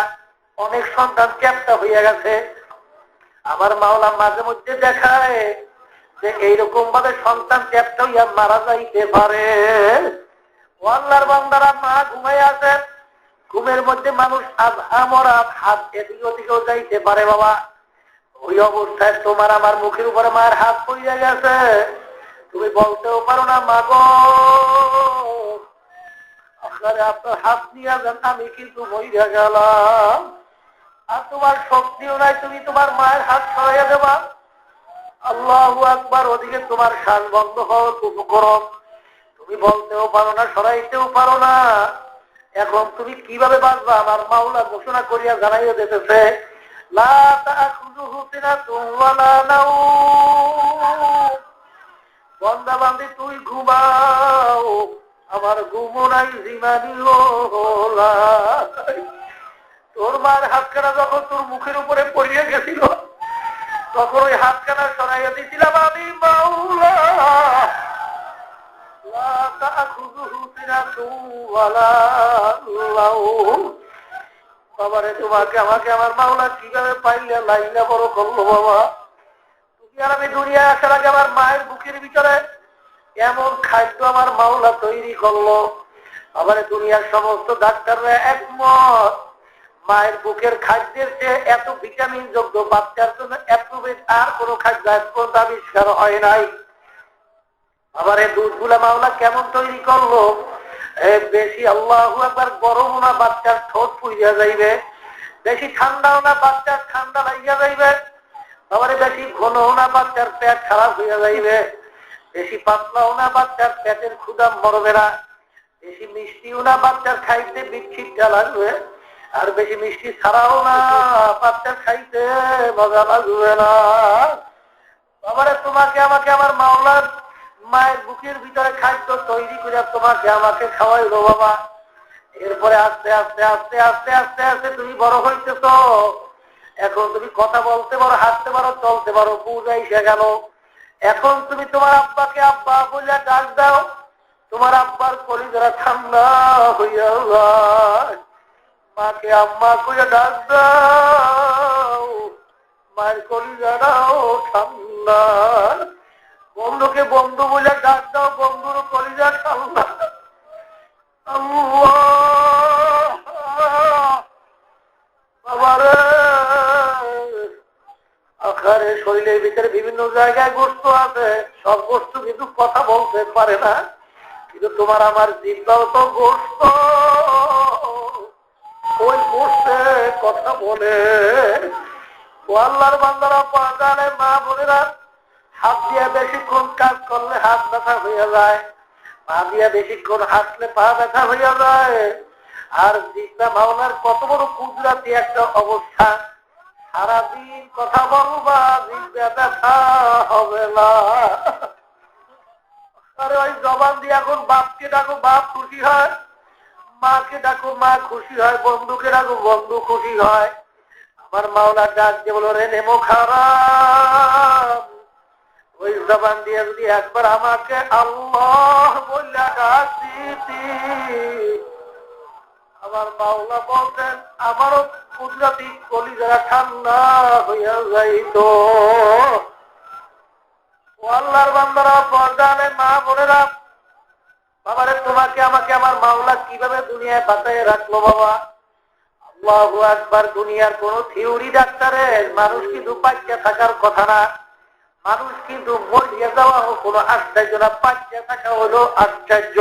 অনেক সন্তান ক্যাপটা হইয়া গেছে। আমার মাওলা মাঝে মধ্যে দেখায় যে এইরকম ভাবে সন্তান ক্যাপটা হইয়া মারা যাইতে পারে। আল্লাহর বান্দারা মা ঘুমাই আছে, ঘুমের মধ্যে মানুষ আধা মরা, হাত এদিকে ওদিকেও যাইতে পারে। বাবা ওই অবস্থায় তোমার আমার মুখের উপরে মায়ের হাত পড়িয়া গেছে, তুমি বলতেও পারো না মা গো আপনার হাত নিয়ে যান, আমি কিন্তু মরিয়া গেলাম। আর তোমার শক্তিও নাই, তুমি তোমার মায়ের হাত সরাইয়া দেবা। আল্লাহু আকবার, ওদিকে তোমার শ্বাস বন্ধ হওয়ার উপকরণ, তুমি বলতেও পারো না, সরাইতেও পারো না। এখন তুমি কিভাবে বাঁচবা? আমার মাওলা ঘোষণা করিয়া জানাইয়া দিতেছে লা তাখুযুহু সিনাতুন ওয়ালা নাওম। বান্দা বান্দি তুই ঘুমাও, আমার ঘুমও নাই জিমানিও নাই। তোর মার হাতখানা যখন তোর মুখের উপরে পড়িয়ে গেছিল, তখন ওই হাতখানা সরাইয়া দিয়েছিলাম আমি মাওলা। লা তাখুযুহু সিনাতুন ওয়ালা নাওম। বাবারে তোমাকে আমাকে আমার মাওলা কিভাবে পাইলে লাইলা বড় করলো বাবা। তুমি আর আমি দুনিয়া আসার আগে আমার মায়ের বুকের ভিতরে এমন খাদ্য আমার মাওলা তৈরি করলো। আবার দুনিয়ার সমস্ত ডাক্তাররা একমত, মায়ের বুকের খাদ্যের চেয়ে এত ভিটামিন যোগ্য বাচ্চার জন্য অ্যাপ্রুভেড আর কোনো খাদ্য পর্যন্ত আবিষ্কার হয় নাই। আবার এই দুধগুলা মাওলা কেমন তৈরি করলো, বেশি আল্লাহু আকবার গরম না বাচ্চার ঠোঁট পুড়িয়া যাইবে, বেশি ঠান্ডাও না বাচ্চার ঠান্ডা লাগিয়া যাইবে, আবার বেশি ঘন না বাচ্চার পেট খারাপ হইয়া যাইবে, বেশি পাতলাও না বাচ্চার পেটের ক্ষুধা মরবে না, বেশি মিষ্টিও না বাচ্চার খাইতে বিচ্ছিটা লাগবে, আর বেশি মিষ্টি ছাড়াও না বাচ্চার খাইতে মজা লাগবে না। আবারে তোমাকে আমাকে আমার মাওলার মায়ের বুকের ভিতরে খাদ্য তৈরি করে তোমাকে আমাকে খাওয়াইলো বাবা। এরপরে আস্তে আস্তে আস্তে আস্তে আস্তে আস্তে তুমি বড় হইতেছ, এখন তুমি কথা বলতে পারো, হাঁটতে পারো, চলতে পারো, বুঝা এসে গেল। এখন তুমি তোমার আব্বাকে আব্বা বলে ডাক দাও, তোমার আব্বার কলিজারা ঠান্ডা হইয়া যায়। মাকে আম্মা করে ডাক দাও, মায়ের কলিজারাও ঠান্ডা। বন্ধুকে বন্ধু বলে ডাক দাও, বন্ধুর কলিজা ঠান্ডা। বাবারে, আখারে শরীরের ভিতরে বিভিন্ন জায়গায় গোস্ত আছে, সব গোস্ত কিন্তু কথা বলতে পারে না, কিন্তু তোমার আমার জিহ্বাও তো গোস্ত, ওই গোস্তে কথা বলে। ও আল্লাহর বান্দারা, পাজালে মা বোনেরা, হাত দিয়ে বেশিক্ষণ কাজ করলে হাত ব্যথা হয়ে যায়, পা দিয়ে বেশিক্ষণ হাঁটলে পা ব্যথা হইয়া যায়। আর জিহ্বা মাওলার কত বড় কুদরতি একটা অবস্থা, সারাদিন কথা বলবা জিহ্বা ব্যথা হবে না। আরে ওই জবান দিয়ে এখন বাপকে ডাকো, বাপ খুশি হয়, মাকে ডাকো, মা খুশি হয়, বন্ধুকে ডাকো, বন্ধু খুশি হয়। আমার মাওলা ডাক যে বলো, রে নেমো খারাপ, ওই জবান দিয়ে যদি একবার আমাকে আল্লাহ বললা ডাক দিতি, আমার মাওলা বলতেন আমারও কুদরতি কলিজা ঠান্ডা হইয়া যাইত। ও আল্লাহর বান্দারা, পর্দানে মা বোনেরা, বাবারে তোমাকে আমাকে আমার মাওলা কিভাবে দুনিয়ায় বাঁচায় রাখলো বাবা। আল্লাহু আকবার। দুনিয়ার কোন থিওরি ডাক্তারের মানুষ কিন্তু বাচ্চা থাকার কথা না, মানুষ কিন্তু মরিয়া যাওয়া কোনো আশ্চর্য না, বাচ্চা থাকা হলো আশ্চর্য।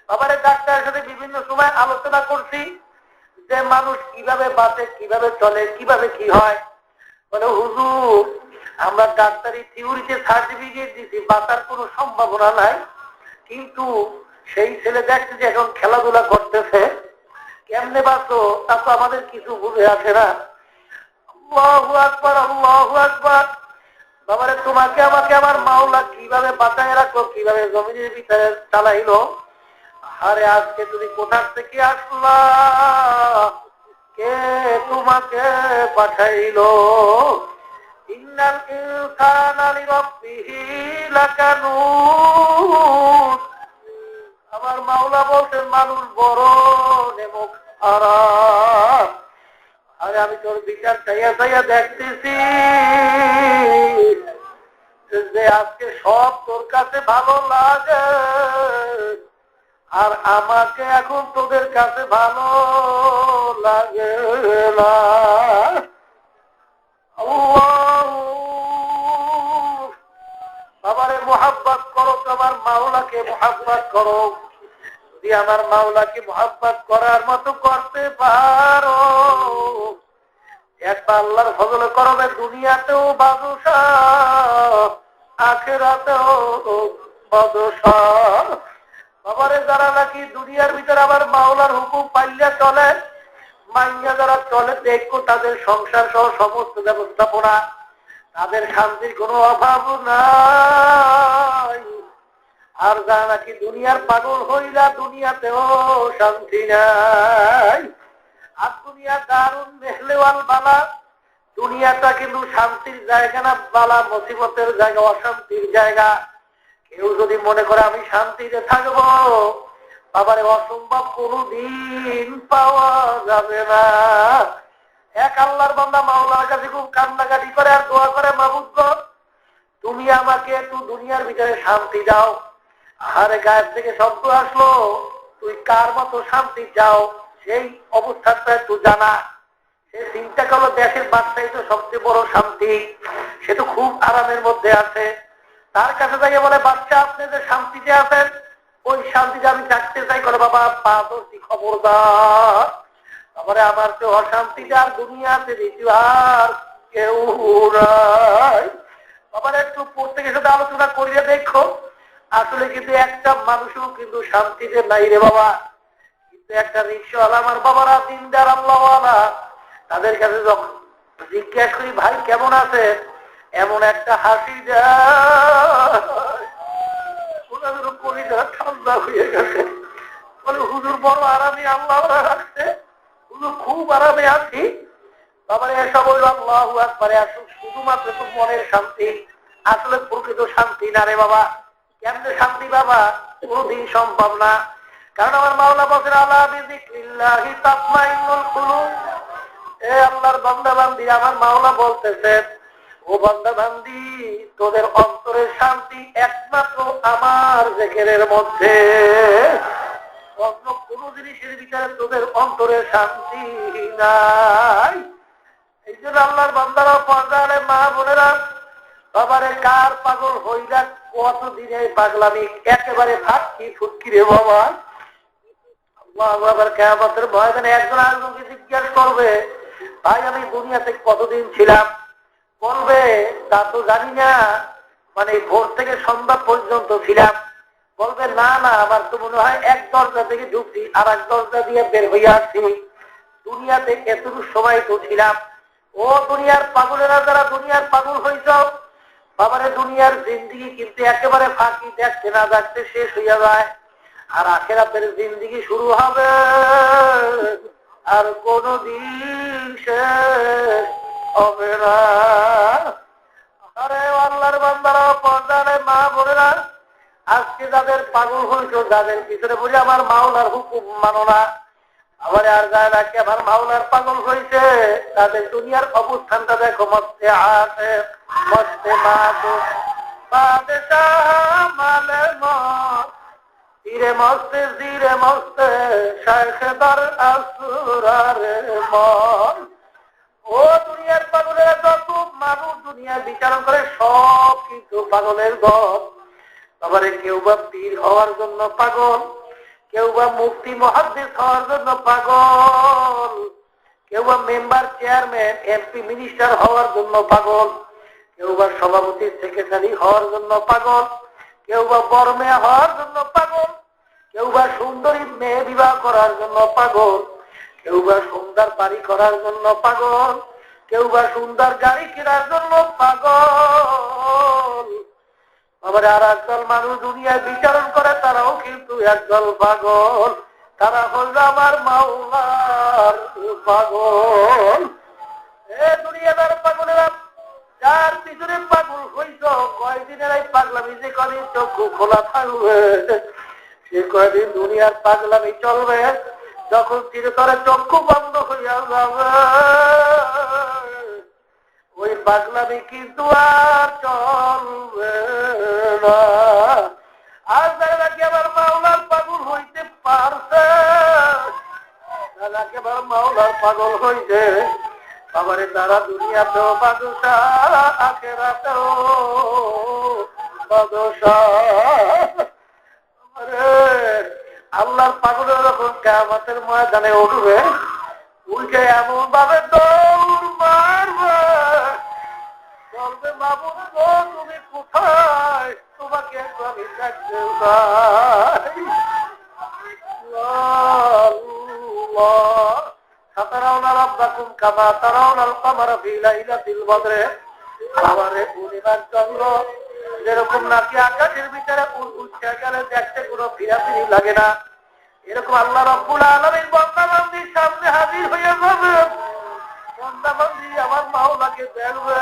বাবারে ডাক্তারের সাথে বিভিন্ন সময় আলোচনা করছি যে মানুষ কিভাবে বাঁচে, কিভাবে চলে, কিভাবে কি হয়। বলে হুজুর, আমরা ডাক্তারি থিওরিতে সার্টিফিকেট দিচ্ছি, বাঁচার কোনো সম্ভাবনা নাই, কিন্তু সেই ছেলে দেখছে যে এখন খেলাধুলা করতেছে, কেমনে বাঁচো তা তো আমাদের কিছু বুঝে আসে না। আল্লাহু আকবার, আল্লাহু আকবার। বাবারে তোমাকে আমাকে আমার মাওলা কিভাবে বাঁচায় রাখলো, কিভাবে জমিনের ভিতরে চালাইলো। আরে আজকে তুমি কোথা থেকে আসলা, কে তোমাকে পাঠাইলো। ইন্নাল ইনসানা লিরাব্বিহি লাকানুত। আমার মাওলা বলতেন মানুষ বড় নেমক খারাপ। আরে আমি তোর বিচার চাইয়া চাইয়া দেখতেছি যে আজকে সব তোর কাছে ভালো লাগে, আর আমাকে এখন তোদের কাছে ভালো লাগে না। বাবারে মোহাব্বত করো, তোমার মাওলাকে মোহাব্বত করো। যদি আমার মাওলাকে মোহাব্বত করার মতো করতে পারো, একবার আল্লাহর ফজলে করবে, দুনিয়াতেও বাদশাহ, আখিরাতেও বাদশাহ। বাবারে যারা নাকি দুনিয়ার ভিতরে আবার মাওলার হুকুম পাইলে চলে, মাইয়া যারা চলে, দেখো তাদের সংসার সহ সমস্ত ব্যবস্থাপনা, তাদের শান্তির কোনো অভাব নাই। আর যারা নাকি দুনিয়ার পাগল হইলা, দুনিয়াতেও শান্তি নাই। আর দুনিয়া দারুন মেহলেওয়াল বালা, দুনিয়াটা কিন্তু শান্তির জায়গা না, বালা মুসিবতের জায়গা, অশান্তির জায়গা। কেউ যদি মনে করে আমি শান্তিতে থাকবো, বাবারে অসম্ভব, কোনদিন পাওয়া যাবে না। এক আল্লাহর বান্দা মাওলার কাছে খুব কান্নাকাটি করে আর দোয়া করে, মাবুদ গো, তুমি আমাকে একটু দুনিয়ার ভিতরে শান্তি দাও। আরে গায়ের থেকে শব্দ আসলো, তুই কার মতো শান্তি চাও সেই অবস্থাটা একটু জানা। সে চিন্তা করলো দেশের বাচ্চাই তো সবচেয়ে বড় শান্তি, সে তো খুব আরামের মধ্যে আছে। তার কাছে যাইয়ে বলে, বাচ্চা আপনি যে শান্তিতে আছেন, ওই শান্তিতে আমি থাকতে চাই। করে বাবা পা ধরছি, খবরদার, তারপরে আমার তো অশান্তিতে আর দুনিয়াতে দ্বিতীয় আর কেউ নাই। বাবার একটু প্রত্যেকের সাথে আলোচনা করিয়ে দেখো, আসলে কিন্তু একটা মানুষও কিন্তু শান্তিতে নাই রে বাবা। কিন্তু একটা রিক্সাওয়ালা, আমার বাবারা দিনদার আল্লাহওয়ালা, তাদের কাছে যখন জিজ্ঞাসা করি ভাই কেমন আছে, এমন একটা হাসি যায়, ওনাদের কলিজা ঠান্ডা হয়ে গেছে। বলে হুজুর বড় আরামে আল্লাহ রাখছে, হুজুর খুব আরামে আছি। বাবার এসব বলল আল্লাহু আকবার, শুধুমাত্র তো মনের শান্তি, আসলে প্রকৃত শান্তি না রে বাবা। কেমনে শান্তি বাবা? কোনদিন সম্ভব না। কারণ আমার মাওলা বলেন আলা বিযিকরিল্লাহি তাতমাইন্নুল কুলুব। এ আল্লাহর বান্দা বান্দি, আমার মাওলা বলতেছেন, ও বান্দা বান্দি, তোদের অন্তরের শান্তি একমাত্র আমার জিকিরের মধ্যে। অন্য কোন জিনিসের ভিতরে তোদের অন্তরের শান্তি নাই। এই জন্য আল্লাহর বান্দারা পর্দারে মা বোনেরা, বাবারে কার পাগল হইলা কতদিনে পাগলামি একেবারে ফাঁকি ফুটকি রে বাবা। আবার কিয়ামতের ময়দানে একজন আরেকজনকে জিজ্ঞাসা করবে, ভাই আমি দুনিয়াতে কতদিন ছিলাম? বলবে তা তো জানি না, মানে ভোর থেকে সন্ধ্যা পর্যন্ত ছিলাম। বলবে না না, আমার তো মনে হয় এক দরজা থেকে ঢুকছি আর এক দরজা দিয়ে বের হইয়া আসছি, দুনিয়াতে এতটুকু সময় তো ছিলাম। ও দুনিয়ার পাগলেরা, যারা দুনিয়ার পাগল হইছ, বাবারে দুনিয়ার জিন্দিগি কিন্তু একেবারে ফাঁকি, দেখতে না দেখতে শেষ হইয়া যায়। আর আখিরাতের জিন্দিগি শুরু হবে, আর কোনদিন শেষ হবে না। আরে আল্লাহর বান্দারা, পর্দারে মা বোনেরা, আজকে যাদের পাগল হইছ, যাদের পিছনে বলি আমার মাওলার হুকুম মানো না, আবার আর যায় নাকি আমার মাওলার পাগল হয়েছে, তাদের দুনিয়ার অবস্থানটা দেখো। মস্তে আছে মস্তে মাদো বাদশাহ মালে মত, ধীরে মস্তে ধীরে মস্তে শাইখদার আসুরার মন। ও দুনিয়ার পাগলের যত মানুষ দুনিয়ার বিচারণ করে, সব কিন্তু পাগলের দল। আবারে কেউ বা পীর হওয়ার জন্য পাগল, কেউ বা মুফতি মুহাদ্দিস হওয়ার জন্য পাগল, কেউ বা মেম্বার চেয়ারম্যান এমপি মিনিস্টার হওয়ার জন্য পাগল, কেউ বা সভাপতি সেক্রেটারি হওয়ার জন্য পাগল, কেউ বা বড় মেয়ে হওয়ার জন্য পাগল, কেউ বা সুন্দরী মেয়ে বিবাহ করার জন্য পাগল, কেউ বা সুন্দর বাড়ি করার জন্য পাগল, কেউ বা সুন্দর গাড়ি কেনার জন্য পাগল। আবার আর একদল মানুষ দুনিয়ায় বিচারণ করে, তারাও কিন্তু একদল পাগল, তারা হল আমার মাওলার পাগল। এ দুনিয়াদার পাগলেরা, যার পিছনে পাগল হইছ, কয়দিনের এই পাগলামি যে কদিন চক্ষু খোলা থাকবে, সে কয়দিন দুনিয়ার পাগলামি চলবে। যখন চিরতরে চক্ষু বন্ধ হইয়া যাবে, ওই পাগলামি কিন্তু আর চলবে না। আর যারা নাকি আবার মাওলার পাগল হইতে পারছে, যারা নাকি আবার মাওলার পাগল হইছে, আবার তারা দুনিয়াতেও বাদশাহ, আখিরাতেও বাদশাহ। আল্লাহর পাগলের যখন কিয়ামতের ময়দানে উঠবে, উঠে এমন ভাবে দৌড় মারবে, বলবে মাবুদ গো তুমি কোথায়, তোমাকে আমি দেখতে চাই। সাতারাউনা রাব্বাকুম কামা তারাউনাল কমারা ফি লাইলাতিল বদরে। আমারে পূর্ণিমার চন্দ্র যেরকম নাকি আকাশের ভিতরে উঠে গেলে দেখতে কোনো ফিরাফিরি লাগে না, এরকম আল্লাহ রাব্বুল আলামিন বান্দাবান্দির সামনে হাজির হয়ে যাবে। বান্দাবান্দি আমার মাওলাকে দেখবে,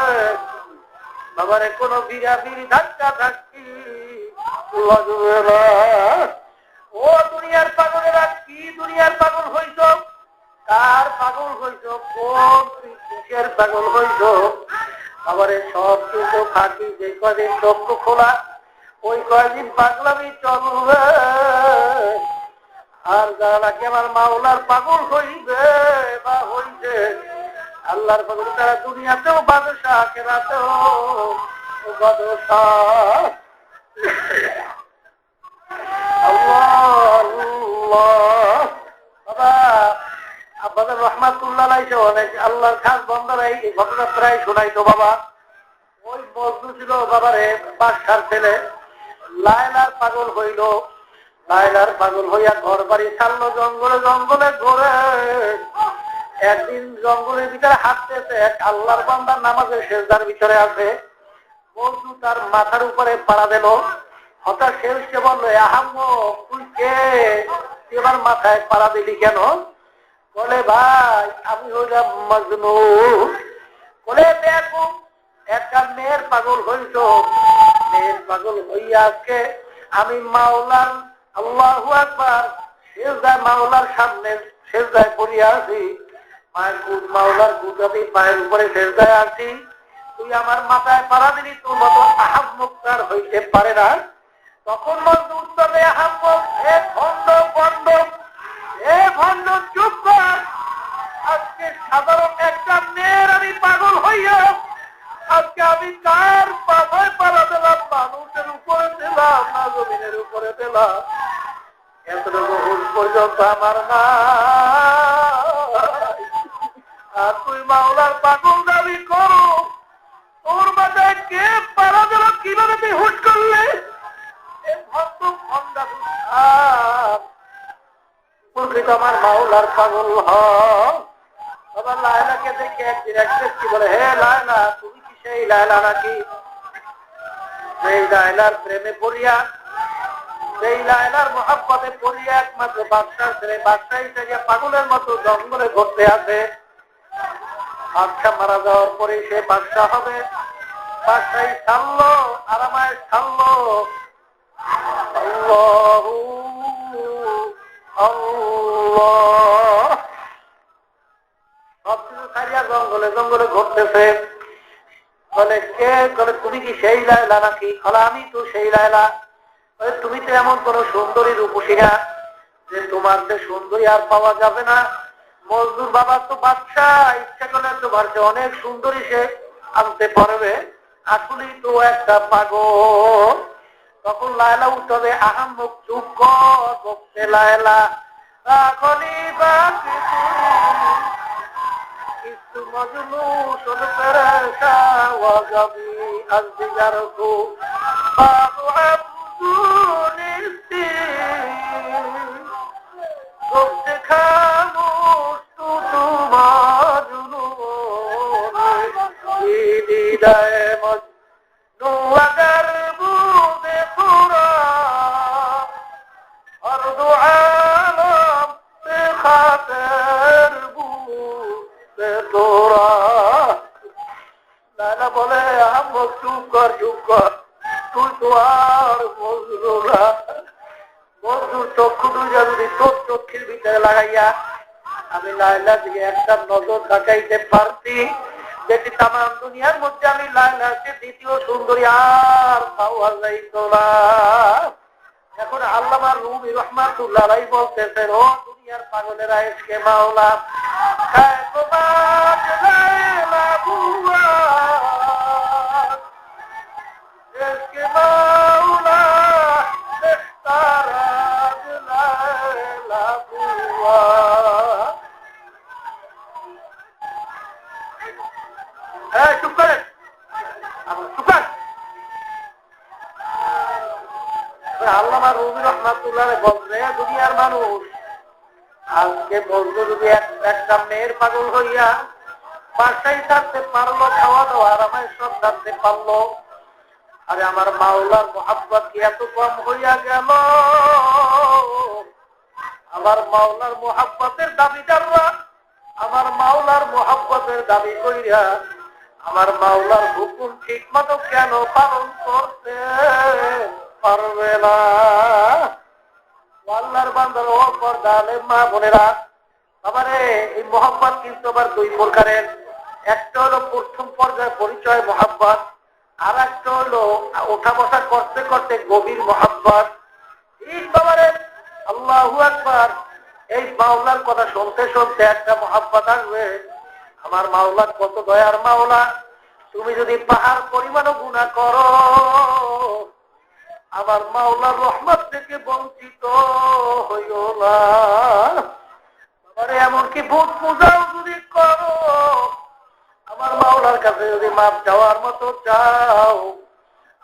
বাবারে কোনো বিরাবিরি ধাক্কা ধাক্কি লাগবে না। ও দুনিয়ার পাগলেরা, কি দুনিয়ার পাগল হইছ, কার পাগল হইছ, কোন কিসের পাগল হইছ? আবারে সব কিছু ফাঁকি, যে কদিন চক্ষু খোলা ওই কয়দিন পাগলামি চলবে। আর যারা নাকি আমার মাওলার পাগল হইবে বা হইছে, আল্লাহর পাগল, তারা দুনিয়াতেও বাদশাহ, আখিরাতেও বাদশাহ। আল্লাহ আল্লাহ। বাবা আপনাদের রহমাতুল্লাহ আলাইহি অনেক আল্লাহর খাস বান্দারা এই ঘটনা প্রায় শোনাইতো বাবা। ওই মজনু ছিল বাবারে বাদশার ছেলে, লায়লার পাগল হইল। লায়লার পাগল হইয়া ঘর বাড়ি ছাড়লো, জঙ্গলে জঙ্গলে ঘুরে। একদিন জঙ্গলের ভিতরে হাঁটতেছে, এক আল্লাহর বান্দার নামাজের সেজদার ভিতরে আছে। মজনু তার মাথার উপরে পাড়া দিল। হঠাৎ সে বললো, আহাম্মদ তুই কে? তুই আমার মাথায় পাড়া দিলি কেন? বলে ভাই আমি হইলাম মজনু। বলে দেখো একটা মেয়ের পাগল হইছ, মেয়ের পাগল হইয়া আজকে আমি মাওলার আল্লাহু আকবার সেজদায় মাওলার সামনে সেজদায় পড়িয়া আছি, মায়ের গুদ মাওলার গুদাবি পায়ের উপরে সেজদায় আছি, তুই আমার মাথায় পাড়া দিলি, তোর মতো আহাম্মুক্তার হইতে পারে না। তখন মজনু উত্তর দেয়, আহাম্মক হে ভণ্ড ভণ্ড, হে ভণ্ড চুপ কর। আজকে সাধারণ একটা মেয়ের আমি পাগল হইয়া আজকে আমি কার পাশায় পাড়া দিলাম? মানুষের উপরে দিলাম না জমিনের উপরে দিলাম? এতটুকু হুশ পর্যন্ত আমার না। আর তুই মাওলার পাগল দাবি করো, তোর মাথায় কে পাড়া দিল? কিভাবে তুই হুশ করলে? প্রকৃত আমার মাওলার পাগল হবার লায়লাকে দেখে একদিন এক ব্যক্তি বলে, হে লায়লা, তুমি কি সেই লায়লা নাকি? সেই লায়লার প্রেমে পড়িয়া, সেই লায়লার মহাব্বতে পড়িয়া একমাত্র বাদশার ছেলে বাদশাহ হিসেবে পাগলের মতো জঙ্গলে ঘুরতে আছে। বাদশাহ মারা যাওয়ার পরে সে বাদশাহ হবে। বাদশাহী ছাড়লো, আরামায় ছাড়লো। আল্লাহু আল্লাহ সবকিছু ছাড়িয়া জঙ্গলে জঙ্গলে ঘুরতেছে। বলে কে? বলে তুমি কি সেই লায়লা নাকি? বলে আমি তো সেই লায়লা। বলে তুমি তো এমন কোন সুন্দরী রূপসী না যে তোমার যে সুন্দরী আর পাওয়া যাবে না। মজদুর বাবা তো বাদশাহ, ইচ্ছা করলে তোমার যে অনেক সুন্দরী সে আনতে পারবে, আসলেই তো একটা পাগল। তখন লায়লা উঠবে, আহাম্মক চুপ কর বকতে লায়লা, এখনই বাকি কিছু মজনু শোন পেরেশা ওয়াজাবি আজদিগারকু বাবু আব্দুনিস্তি বকতে খামোশ তু মজনু দিদায়ে মজনু আগার বুদে খুরা আরদু আলম বে খাতের বুদে তোরা। লায়লা বলে, আহাম্মক চুপ কর চুপ কর, তুই তো আর মজনু না। মজনুর চক্ষু দুইটা যদি তোর চক্ষের ভিতরে লাগাইয়া আমি লায়লা দিকে একটা নজর তাকাইতে পারছি, যেটি তাম দুনিয়ার মধ্যে আমি লায়লাকে দ্বিতীয় সুন্দরী আর পাওয়া যাইত না। এখন আল্লামা রুমি রহমাতুল্লাহ আলাইহি বলতেছেন, ও দুনিয়ার পাগলেরা, এসকে মাওলা কায়কবাদ লায়লা বুয়া, এসকে মাওলা ইখতারাত লায়লা বুয়া। চুপ করেন, চুপ করেন। আল্লামা রুমি রহমাতুল্লাহ বলছে, দুনিয়ার মানুষ আজকে বলতো যদি একটা মেয়ের পাগল হইয়া বাসায় থাকতে পারলো, খাওয়া দাওয়া আরামায় সব থাকতে পারলো, আরে আমার মাওলার মোহাব্বত কি এত কম হইয়া গেল? আমার মাওলার মোহাব্বতের দাবিদাররা আমার মাওলার মোহাব্বতের দাবি কইরা আমার মাওলার হুকুম ঠিক মতো কেন পালন করতে পারবে না? আল্লাহর বান্দার ও পর্দা আলেম মা বোনেরা, আমারে এই মোহাব্বত কিন্তু আবার দুই প্রকারের। একটা হলো প্রথম পর্যায়ে পরিচয় মোহাব্বত, আর একটা হলো ওঠা বসা করতে করতে গভীর মোহাব্বত। এই বাবারে আল্লাহু আকবার, এই মাওলার কথা শুনতে শুনতে একটা মোহাব্বত আসবে। আমার মাওলা কত দয়ার মাওলা, তুমি যদি পাহাড় পরিমাণও গুনাহ করো আমার মাওলার রহমত থেকে বঞ্চিত হইও না। এমনকি ভূত পূজাও যদি করো আমার মাওলার কাছে যদি মাপ চাওয়ার মতো চাও,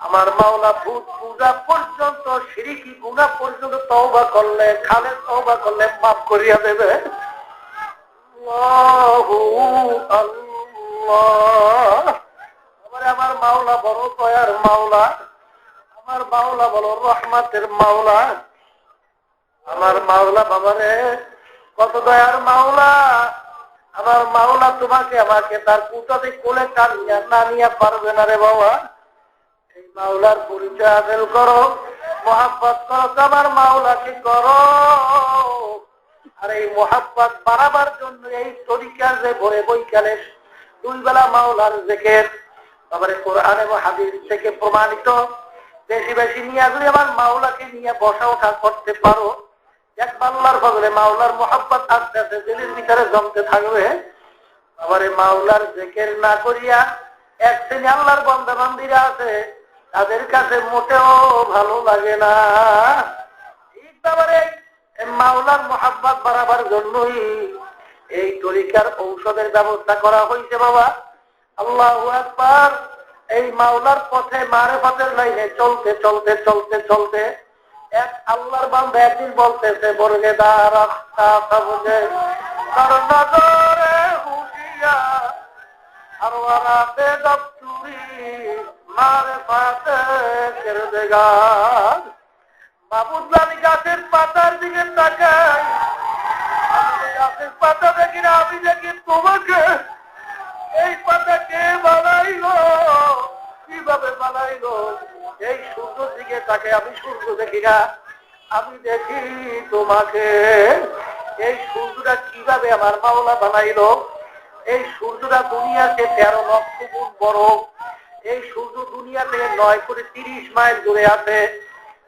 আমার মাওলা ভূত পূজা পর্যন্ত, শিরকি গুনাহ পর্যন্ত তওবা করলে, খালেদ তওবা করলে মাফ করিয়া দেবে। আল্লাহু আল্লাহ। আমার মাওলা বড় দয়ার মাওলা, আমার মাওলা বড় রহমতের মাওলা। আমার মাওলা বাবারে, কত দয়ার মাওলা। আমার মাওলা তোমাকে আমাকে তার কুটাতে কোলে টানিয়া না নিয়ে পারবে না রে বাবা। এই মাওলার পরিচয় আদেল করো, মোহাব্বত করো, আমার মাওলাকে করো। আর এই মোহাব্বত বাড়াবার জন্য এই তরিকা যে ভরে বৈকালে 2 বেলা মাওলার জিকির, তারপরে কোরআন এবং হাদিস থেকে প্রমাণিত বেশি বেশি নিয়ে যদি আমার মাওলাকে নিয়ে বসা ওঠা করতে পারো, এক আল্লাহর ফজলে মাওলার মোহাব্বত আস্তে আস্তে দিলের ভিতরে জমতে থাকবে। আবার মাওলার জিকির না করিয়া এক শ্রেণী আল্লাহর বান্দা বান্দীরা আছে, তাদের কাছে মোটেও ভালো লাগে না। ঠিক তারপরে মাওলার মোহাব্বত বাড়াবার জন্যই এই তরিকার ঔষধের ব্যবস্থা করা হয়েছে বাবা। আল্লাহু আকবার। এই মাওলার পথে মারেফতের লাইনে চলতে চলতে চলতে চলতে এক আল্লাহর বান্দা একদিন বলতেছে, বর্গে দারাস্তা সবজে করনগরে হুশিয়া আরওয়ারাতে দপ্তুরি মারেফতে কেরদেগার। মাবুদ, আমি গাছের পাতার দিকে তাকাই, আমি গাছের পাতা দেখি না, আমি দেখি তোমাকে। এই পাতা কে বানাইলো, কিভাবে বানাইলো? এই সূর্যের দিকে তাকে আমি সূর্য দেখি না, আমি দেখি তোমাকে। এই সূর্যটা কিভাবে আমার মাওলা বানাইলো? এই সূর্যটা দুনিয়াতে 13 লক্ষ গুণ বড়। এই সূর্য দুনিয়া থেকে 9 কোটি 30 মাইল দূরে আছে।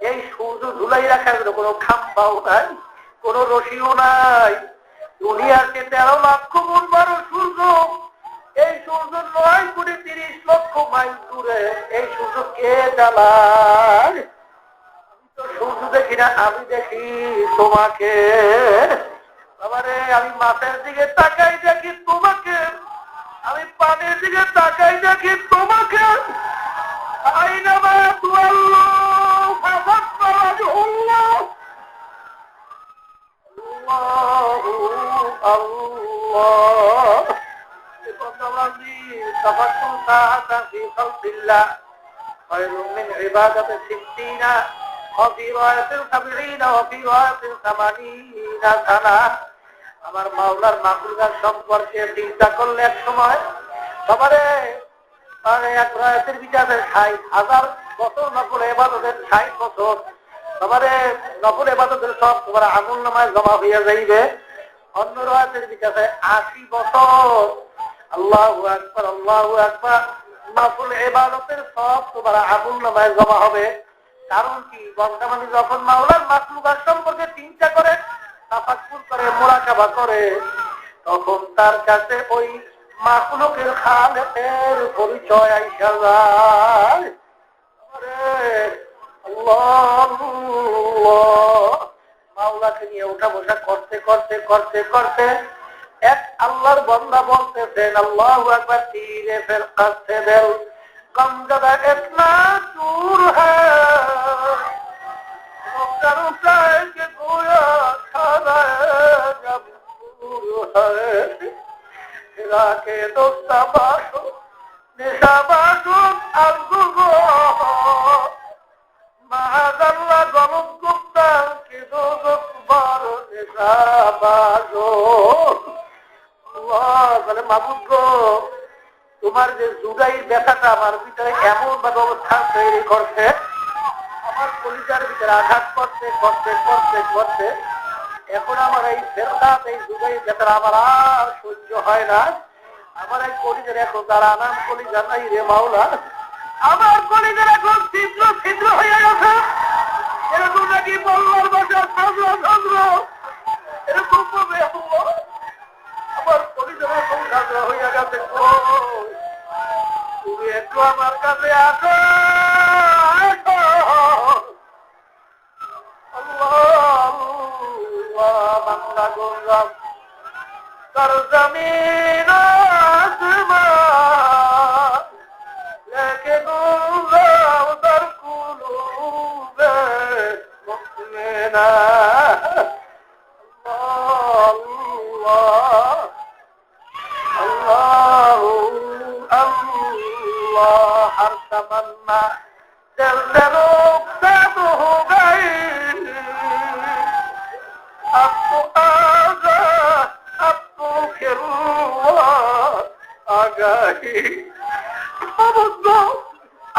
এই সূর্য ঝুলাই রাখার জন্য কোনো খাম্বাও নাই, কোনো রশিও নাই। দুনিয়াতে 13 লক্ষ গুণ বড় সূর্য। এই সূর্য 9 কোটি 30 লক্ষ মাইল দূরে। এই সূর্য কে জ্বালায়? আমি তো সূর্য দেখি না, আমি দেখি তোমাকে। বাবারে, আমি মাছের দিকে তাকাই দেখি তোমাকে, আমি পানির দিকে তাকাই দেখি তোমাকে। আইনামা তুআল্লু ফাসাল্লাহু আল্লাহু আল্লাহ। تفكر ساعة في خلق الله خير من عبادة 60 وفي رواية 70 وفي رواية 80 سنة। আমার মাওলার মাখলুকাত সম্পর্কে চিন্তা করলে এক সময় বাবারে, এক রায়াতের বিচারে 60,000 বছর নফল ইবাদতের 60 বছর বাবারে, নফল ইবাদতের সব তোমার আমলনামায় জমা হইয়া যাইবে। অন্য রায়াতের বিচারে 80 বছর। আল্লাহু আকবার, আল্লাহু আকবার। নফল ইবাদতের সব তোমার আমলনামায় জমা হবে। কারণ কি? বান্দা মানে যখন মাওলার মাখলুকাত সম্পর্কে চিন্তা করে, তাফাক্কুর করে, মুরাকাবা করে, তখন তার কাছে ওই মাখলুকের খালেকের পরিচয় আইসা যায়। আল্লাহ, মাওলাকে নিয়ে উঠা বসা করতে করতে করতে করতে এক আল্লাহর বান্দা বলতেছেন, আল্লাহু আকবার, तीरे फिरका से दिल गमज़दा इतना दूर है, करता है कि गोया खाना जब दूर है, फिरा के दोस्ता बाशो निशा बाशो अर्जुगो महादल्ला गलुब गुप्ता की दो बार निशा बाशो। মাবুদ গো, তোমার যে জুদাইর ব্যথাটা আমার ভিতরে এমন ভাবে অবস্থান তৈরি করছে, আমার কলিজার ভিতরে আঘাত করতে করতে করতে করতে এখন আমার এই ফেরদাত, এই জুদাইর ব্যথাটা আমার আর সহ্য হয় না। আমার এই কলিজার এখন তার আনাম কলিজা নাই রে মাওলা। আমার কলিজার এখন ছিদ্র ছিদ্র হয়ে গেছে। এরকম নাকি বল্লার বাসার সাজরা সাজরা এরকম ভাবে আমার পরিজনের সংখ্যা হইয়া গেছে। তুমি একটু আমার কাছে আসো। বাংলা গোলাম কর জমিন লেকে গোলাম দর কুলুবে মুসলিনা। हर तमन्ना दिल से रुखसत हो गई, অবশ্য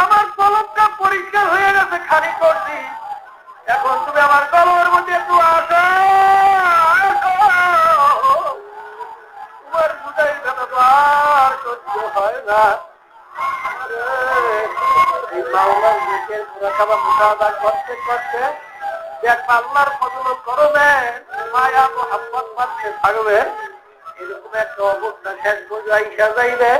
আমার কলমটা পরিষ্কার হয়ে গেছে, খালি করছি। এখন তুমি আমার কলমের মধ্যে একটু আসো, তোমার বুঝাই যেন আর সহ্য হয় না। এই মাওলার দিকে মুরাকাবা মুশাহাদা করতে করতে এক আল্লাহর ফজল করবে, মায়া মোহাম্মদ মানতে থাকবে, এরকম একটা অবস্থা শেষ পর্যায়ে যাইবে।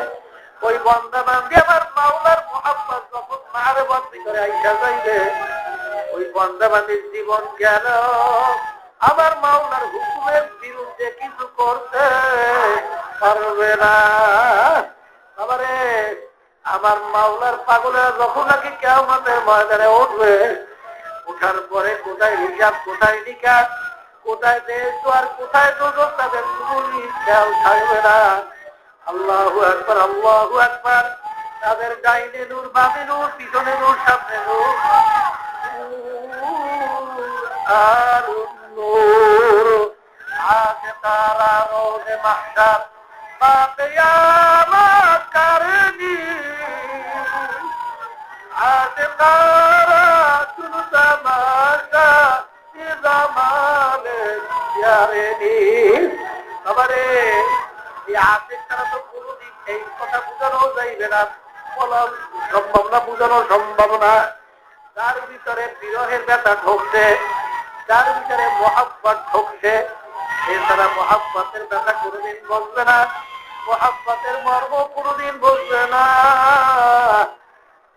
ওই বন্দা বান্দি আমার মাওলার মোহাম্মদ যখন মারে বন্দি করে আইসা যাইবে, ওই বন্দা বান্দির জীবন গেল, আমার মাওলার হুকুমের বিরুদ্ধে কিছু করতে পারবে না। আবারে আমার মাওলার পাগলেরা যখন নাকি কিয়ামতের ময়দানে উঠবে, ওঠার পরে কোথায় হিসাব, কোথায় নিকাশ, কোথায় দেশ আর কোথায় দোজখ, তাদের কোনো খেয়াল থাকবে না। আল্লাহু আকবার, আল্লাহু আকবার। তাদের ডাইনে নূর, বামে নূর, পিছনে নূর, সামনে নূর আর নূর। আগে তারা রোজে মাহশার কিয়ামত করনি, আগে তারা শুনু তামাশা জামালে ইয়ারেনি। আবারে এই আশেক তারা তো কোনোদিন এই কথা বোঝানো যাইবে না, বলা সম্ভব না, বোঝানো সম্ভব না। তার ভিতরে বিরহের ব্যথা ঢুকছে, তার ভিতরে মহাব্বত ঢুকছে, এছাড়া মহাব্বতের ব্যথা কোনোদিন বুঝবে না, মহাব্বতের মর্ম কোনোদিন বুঝবে না।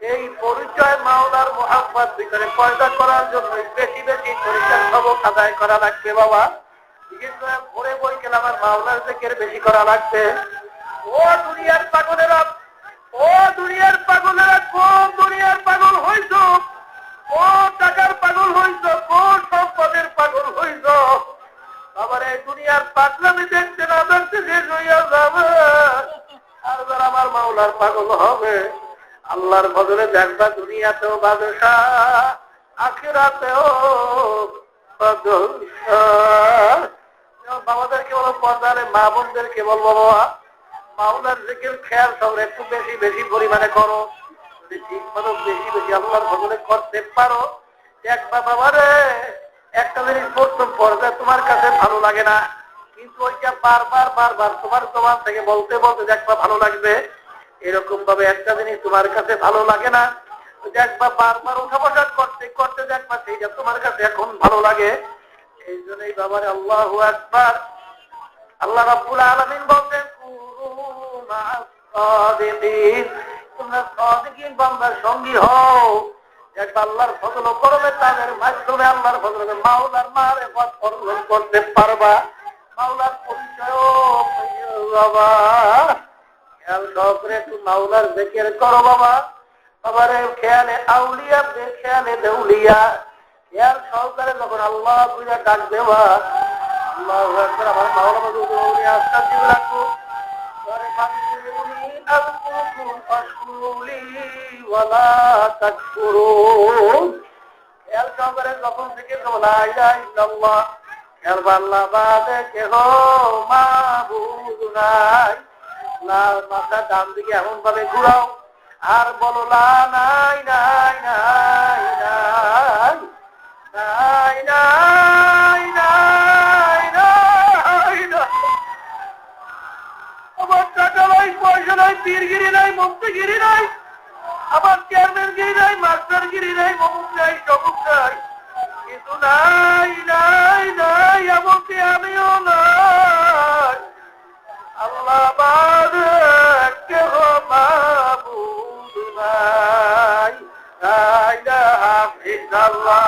এই পরিচয় মাওলার মহাব্বত ভিতরে পয়দা করার জন্য বেশি বেশি পরিচয় সবক আদায় করা লাগবে বাবা। বিশেষ করে ভোরে বই গেলে আমার মাওলার জিকির বেশি করা লাগবে। ও দুনিয়ার পাগলেরা, ও দুনিয়ার পাগলেরা, কোন দুনিয়ার পাগল হইছ, ও টাকার পাগল হইছ, কোন সম্পদের পাগল হইছ। আবার এই দুনিয়ার পাগলামি দেখতে না দেখতে শেষ হইয়া যাবে। আর যারা আমার মাওলার পাগল হবে, আল্লাহর বদলে দেখবা দুনিয়াতেও বাদশাহ, আখিরাতেও বাদশাহ। বাবাদেরকে বলো, পর্দারে মা বোনদেরকে বলবো, বাবা মাওলার জিকির খেয়াল সব একটু বেশি বেশি পরিমাণে করো। যদি ঠিক মতো বেশি বেশি আল্লাহর বদলে করতে পারো, দেখবা বাবারে একটা জিনিস প্রথম পর্যায়ে তোমার কাছে ভালো লাগে না, কিন্তু ওইটা বারবার বারবার তোমার জবান থেকে বলতে বলতে দেখবা ভালো লাগবে। এরকম ভাবে একটা জিনিস তোমার কাছে ভালো লাগে না, দেখবা বারবার উঠা বসা করতে করতে দেখবা সেইটা তোমার কাছে এখন ভালো লাগে। এই জন্যই বাবার আল্লাহু আকবার। আল্লাহ রাব্বুল আলামিন বলতেন, তোমরা সাদিকিন বান্দার সঙ্গী হও। একবার আল্লাহর ফজল করবে, তাদের মাধ্যমে আল্লাহর ফজল মাওলার মারিফত অর্জন করতে পারবা, মাওলার পরিচয় বাবা। খেয়াল সহকারে একটু মাওলার জিকির করো বাবা। আবার খেয়ালে আউলিয়া, খেয়ালে দেউলিয়া, খেয়াল সহকারে যখন আল্লাহ বুঝা ডাক দেওয়া, আল্লাহু আকবার। আমার মাওলা বাবু আস্তা দিয়ে রাখো, খেয়াল সহকারে যখন থেকে লা ইলাহা ইল্লাল্লাহ, খেয়াল আল্লাহ বাদে কেহ মাবুদ নাই। মাথা ডান দিকে এমন ভাবে ঘুরাও আর বলো, লা নাই নাই নাই নাই নাই নাই নাই নাই নাই। আমার টাকা নাই, পয়সা নাই, পীরগিরি নাই, মুক্তিগিরি নাই, আমার চেয়ারম্যানগিরি নাই, মাস্টারগিরি নাই, অমুক নাই, তমুক নাই, কিন্তু নাই নাই নাই, এমনকি আমিও নাই। আল্লাহ বাদে কেহ মাবুদ নাই। লা ইলাহা ইল্লাল্লাহ।